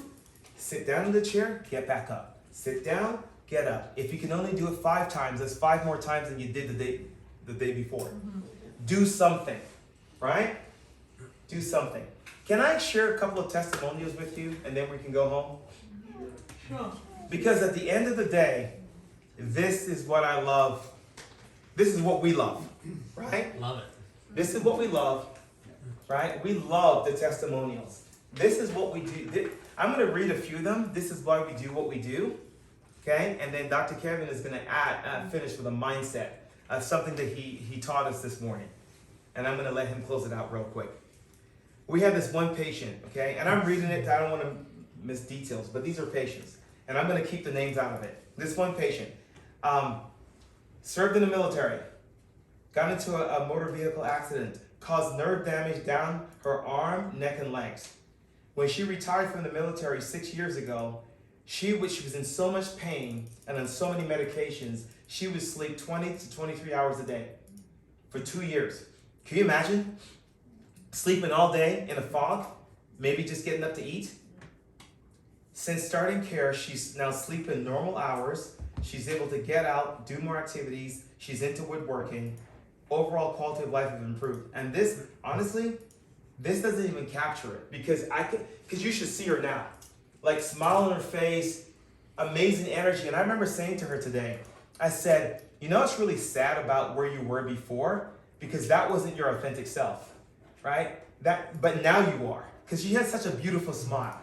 Speaker 1: sit down in the chair. Get back up. Sit down. Get up. If you can only do it 5 times, that's 5 more times than you did the day before. Do something. Right? Do something. Can I share a couple of testimonials with you, and then we can go home? Sure. Because at the end of the day, this is what I love. This is what we love, right?
Speaker 8: Love it.
Speaker 1: This is what we love, right? We love the testimonials. This is what we do. I'm going to read a few of them. This is why we do what we do, okay? And then Dr. Kevin is going to finish with a mindset, something that he taught us this morning. And I'm going to let him close it out real quick. We have this one patient, okay? And I'm reading it. I don't want to miss details, but these are patients. And I'm going to keep the names out of it. This one patient served in the military, got into a motor vehicle accident, caused nerve damage down her arm, neck, and legs. When she retired from the military 6 years ago, she was in so much pain and on so many medications, she would sleep 20 to 23 hours a day for 2 years. Can you imagine? Sleeping all day in a fog, maybe just getting up to eat. Since starting care, she's now sleeping normal hours. She's able to get out, do more activities. She's into woodworking. Overall quality of life has improved. And this, honestly, this doesn't even capture it because you should see her now. Like smile on her face, amazing energy. And I remember saying to her today, I said, you know, it's really sad about where you were before because that wasn't your authentic self, right? But now you are, because she has such a beautiful smile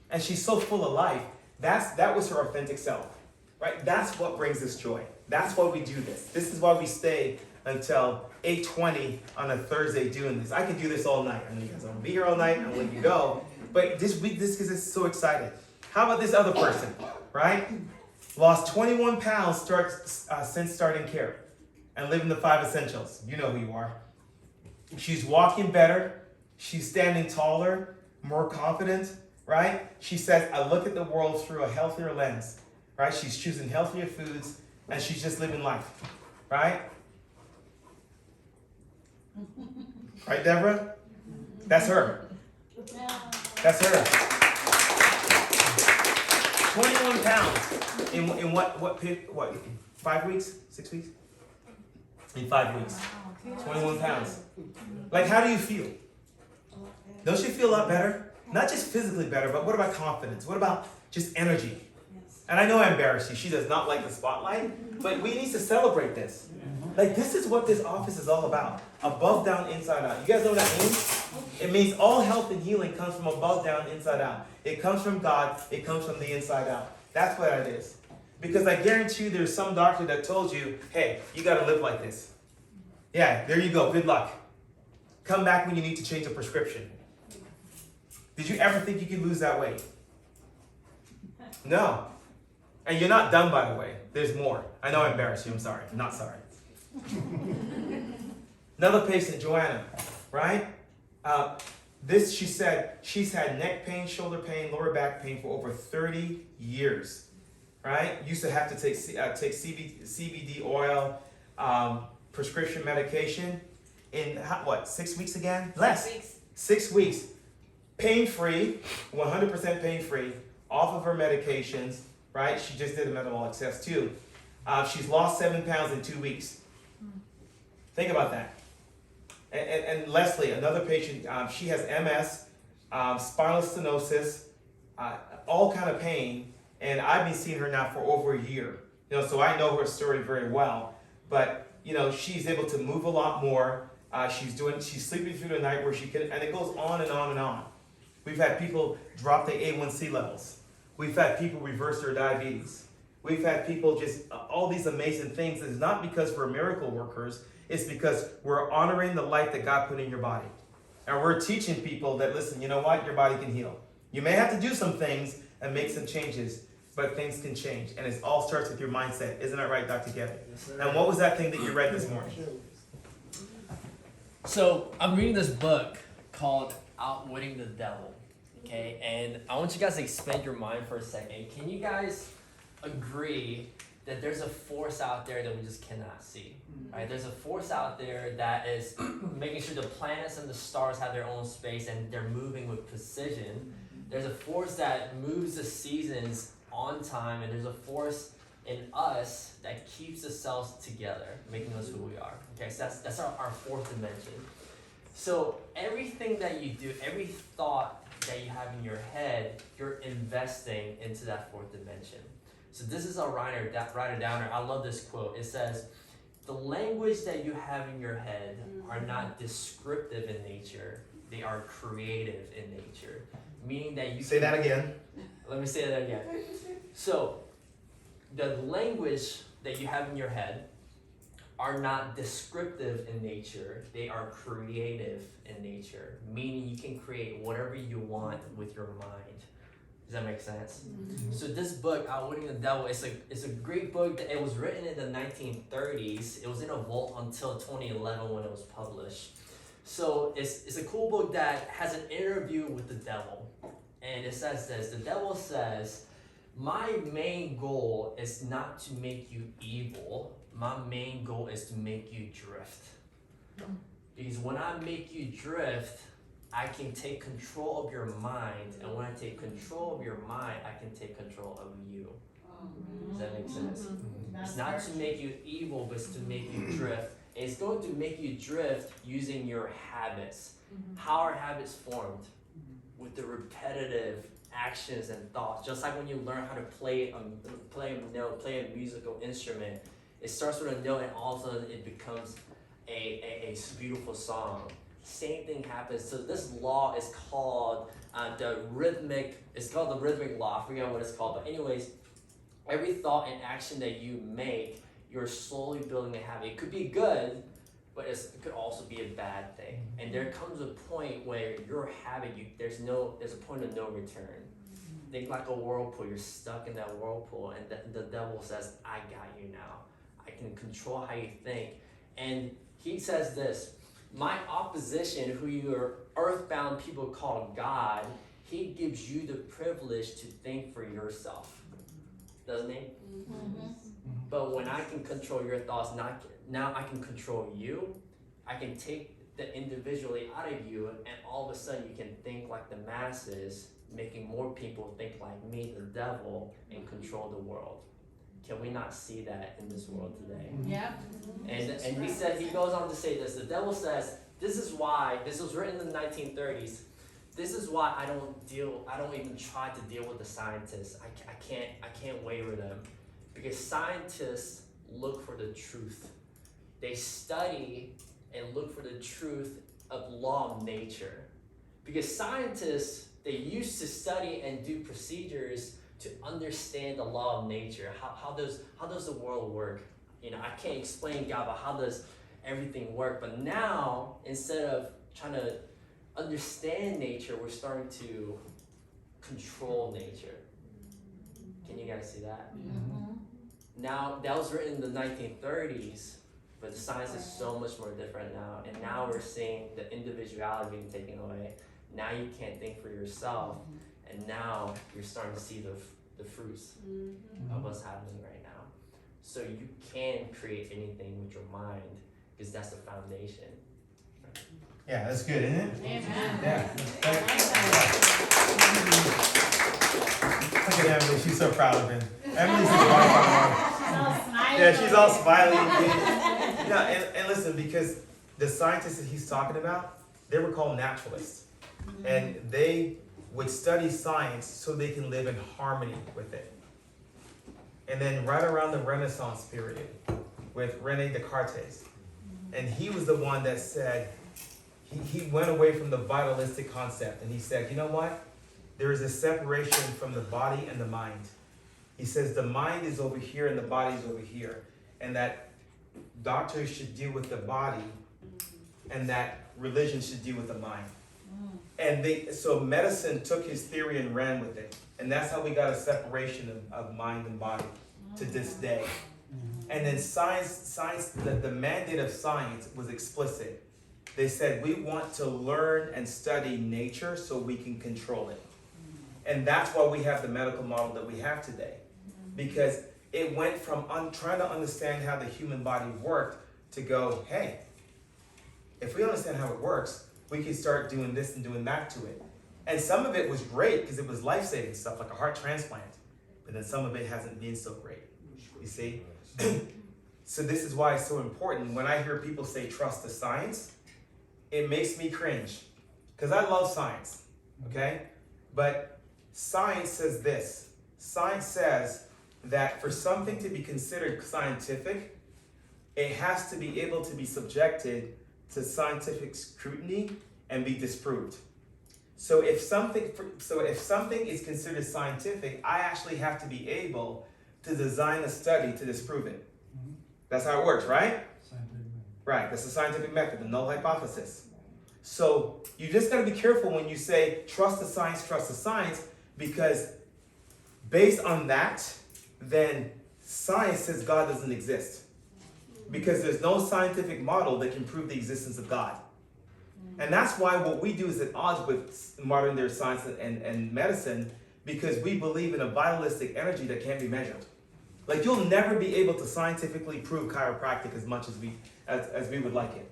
Speaker 1: and she's so full of life. That was her authentic self, right? That's what brings us joy. That's why we do this. This is why we stay until 8:20 on a Thursday doing this. I could do this all night. I know you guys don't want to be here all night. I'll let you go. But this week, because it's so excited. How about this other person, right? Lost 21 pounds since starting care and living the 5 essentials. You know who you are. She's walking better. She's standing taller, more confident, right? She says, I look at the world through a healthier lens, right? She's choosing healthier foods and she's just living life, right? Right, Deborah? That's her. That's her. 21 pounds in what? 5 weeks? 6 weeks? In 5 weeks. 21 pounds. Like, how do you feel? Don't you feel a lot better? Not just physically better, but what about confidence? What about just energy? And I know I embarrass you. She does not like the spotlight, but we need to celebrate this. Like, this is what this office is all about. Above, down, inside out. You guys know what that means? It means all health and healing comes from above, down, inside out. It comes from God. It comes from the inside out. That's what it is. Because I guarantee you there's some doctor that told you, hey, you got to live like this. Yeah, there you go. Good luck. Come back when you need to change a prescription. Did you ever think you could lose that weight? No. And you're not done, by the way. There's more. I know I embarrassed you. I'm sorry. I'm not sorry. Another patient, Joanna, right? She said she's had neck pain, shoulder pain, lower back pain for over 30 years, right? Used to have to take CBD oil, prescription medication in 6 weeks again? Less.
Speaker 7: 6 weeks.
Speaker 1: 6 weeks. Pain-free, 100% pain-free, off of her medications, right? She just did a metabolic test too. She's lost 7 pounds in 2 weeks. Think about that. And Leslie, another patient, she has MS, spinal stenosis, all kind of pain, and I've been seeing her now for over a year. So I know her story very well. But she's able to move a lot more. She's sleeping through the night where she can, and it goes on and on and on. We've had people drop their A1C levels. We've had people reverse their diabetes. We've had people just all these amazing things. It's not because we're miracle workers. It's because we're honoring the light that God put in your body. And we're teaching people that, listen, you know what? Your body can heal. You may have to do some things and make some changes, but things can change. And it all starts with your mindset. Isn't that right, Dr. Kevin?
Speaker 4: Yes, sir.
Speaker 1: And what was that thing that you read this morning?
Speaker 8: So I'm reading this book called Outwitting the Devil. Okay, and I want you guys to expand your mind for a second. Can you guys agree that there's a force out there that we just cannot see, right? There's a force out there that is making sure the planets and the stars have their own space and they're moving with precision. There's a force that moves the seasons on time, and there's a force in us that keeps the cells together, making us who we are. Okay, so that's our fourth dimension. So everything that you do, every thought that you have in your head, you're investing into that fourth dimension. So this is a writer downer. I love this quote. It says, "The language that you have in your head are not descriptive in nature; they are creative in nature." Meaning that you
Speaker 1: Say that again.
Speaker 8: Let me say that again. So, the language that you have in your head are not descriptive in nature, they are creative in nature. Meaning you can create whatever you want with your mind. Does that make sense? So this book, Outwitting the Devil, it's a great book. It was written in the 1930s. It was in a vault until 2011 when it was published. So it's a cool book that has an interview with the devil. And it says this, the devil says, "My main goal is not to make you evil. My main goal is to make you drift. Because when I make you drift, I can take control of your mind. And when I take control of your mind, I can take control of you." Does that make sense? It's not to make you evil, but it's to make you drift. It's going to make you drift using your habits. How are habits formed? With the repetitive actions and thoughts. Just like when you learn how to play a note, play a musical instrument, it starts with a note and all of a sudden it becomes a beautiful song. Same thing happens. So this law is called the rhythmic law. I forget what it's called, but anyways, every thought and action that you make, you're slowly building a habit. It could be good, but it could also be a bad thing. And there comes a point where your habit, there's a point of no return. Think like a whirlpool. You're stuck in that whirlpool, and the devil says, "I got you now. I can control how you think." And he says this, "My opposition, who your earthbound people call God, he gives you the privilege to think for yourself." Doesn't he? But when I can control your thoughts, now I can control you. I can take the individually out of you, and all of a sudden you can think like the masses, making more people think like me, the devil, and control the world. Can we not see that in this world today?
Speaker 2: Yep.
Speaker 8: And he goes on to say this. The devil says, this is why, this was written in the 1930s. This is why I don't even try to deal with the scientists. I can't waver them. Because scientists look for the truth. They study and look for the truth of law of nature. Because scientists, they used to study and do procedures to understand the law of nature. How does the world work? I can't explain God, but how does everything work? But now, instead of trying to understand nature, we're starting to control nature. Can you guys see that? Now, that was written in the 1930s, but the science is so much more different now. And now we're seeing the individuality being taken away. Now you can't think for yourself. And now you're starting to see the fruits of what's happening right now. So you can create anything with your mind, because that's the foundation.
Speaker 1: Yeah, that's good, isn't it?
Speaker 2: Amen.
Speaker 1: Yeah.
Speaker 2: I like that.
Speaker 1: Look at Emily, she's so proud of him. Emily's the wife.
Speaker 2: Smiley.
Speaker 1: Yeah, she's all smiley. And listen, because the scientists that he's talking about, they were called naturalists. And they would study science so they can live in harmony with it. And then right around the Renaissance period with René Descartes, and he was the one that said, he went away from the vitalistic concept, and he said, you know what? There is a separation from the body and the mind. He says the mind is over here and the body is over here, and that doctors should deal with the body and that religion should deal with the mind. And so medicine took his theory and ran with it. And that's how we got a separation of mind and body to this day. And then science, the mandate of science was explicit. They said, we want to learn and study nature so we can control it. And that's why we have the medical model that we have today. Because it went from trying to understand how the human body worked to go, hey, if we understand how it works, we can start doing this and doing that to it. And some of it was great because it was life-saving stuff, like a heart transplant. But then some of it hasn't been so great, you see? So this is why it's so important. When I hear people say trust the science, it makes me cringe. Because I love science, okay? But science says this. Science says that for something to be considered scientific, it has to be able to be subjected to scientific scrutiny and be disproved. So if something is considered scientific, I actually have to be able to design a study to disprove it. That's how it works, right? Right, that's the scientific method, the null hypothesis. So you just gotta be careful when you say trust the science, because based on that, then science says God doesn't exist. Because there's no scientific model that can prove the existence of God. And that's why what we do is at odds with modern day science and medicine, because we believe in a vitalistic energy that can't be measured. Like, you'll never be able to scientifically prove chiropractic as much as we would like it.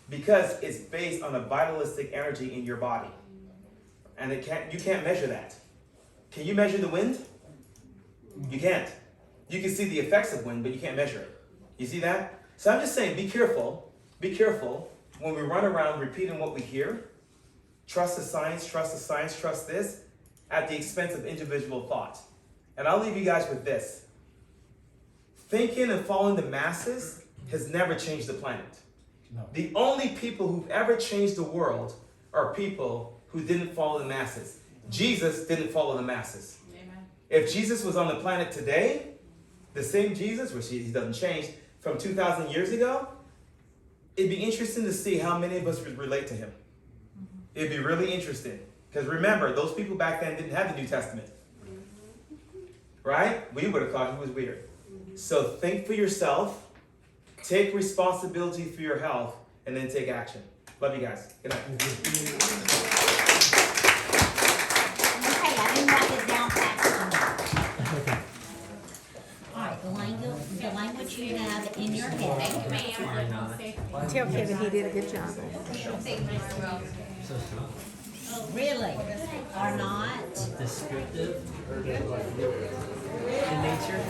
Speaker 1: Because it's based on a vitalistic energy in your body. And you can't measure that. Can you measure the wind? You can't. You can see the effects of wind, but you can't measure it. You see that? So I'm just saying, be careful when we run around repeating what we hear. Trust the science, trust this, at the expense of individual thought. And I'll leave you guys with this. Thinking and following the masses has never changed the planet.
Speaker 6: No.
Speaker 1: The only people who've ever changed the world are people who didn't follow the masses. Jesus didn't follow the masses.
Speaker 2: Amen.
Speaker 1: If Jesus was on the planet today, the same Jesus, which he doesn't change, from 2,000 years ago, it'd be interesting to see how many of us would relate to him. It'd be really interesting. Because remember, those people back then didn't have the New Testament. Right? We would have thought he was weird. So think for yourself, take responsibility for your health, and then take action. Love you guys. Good night.
Speaker 9: Okay, I didn't write it down fast enough. All right, the language you have in your head.
Speaker 10: Tell Kevin he did a good job.
Speaker 9: Really are not
Speaker 8: Descriptive in nature.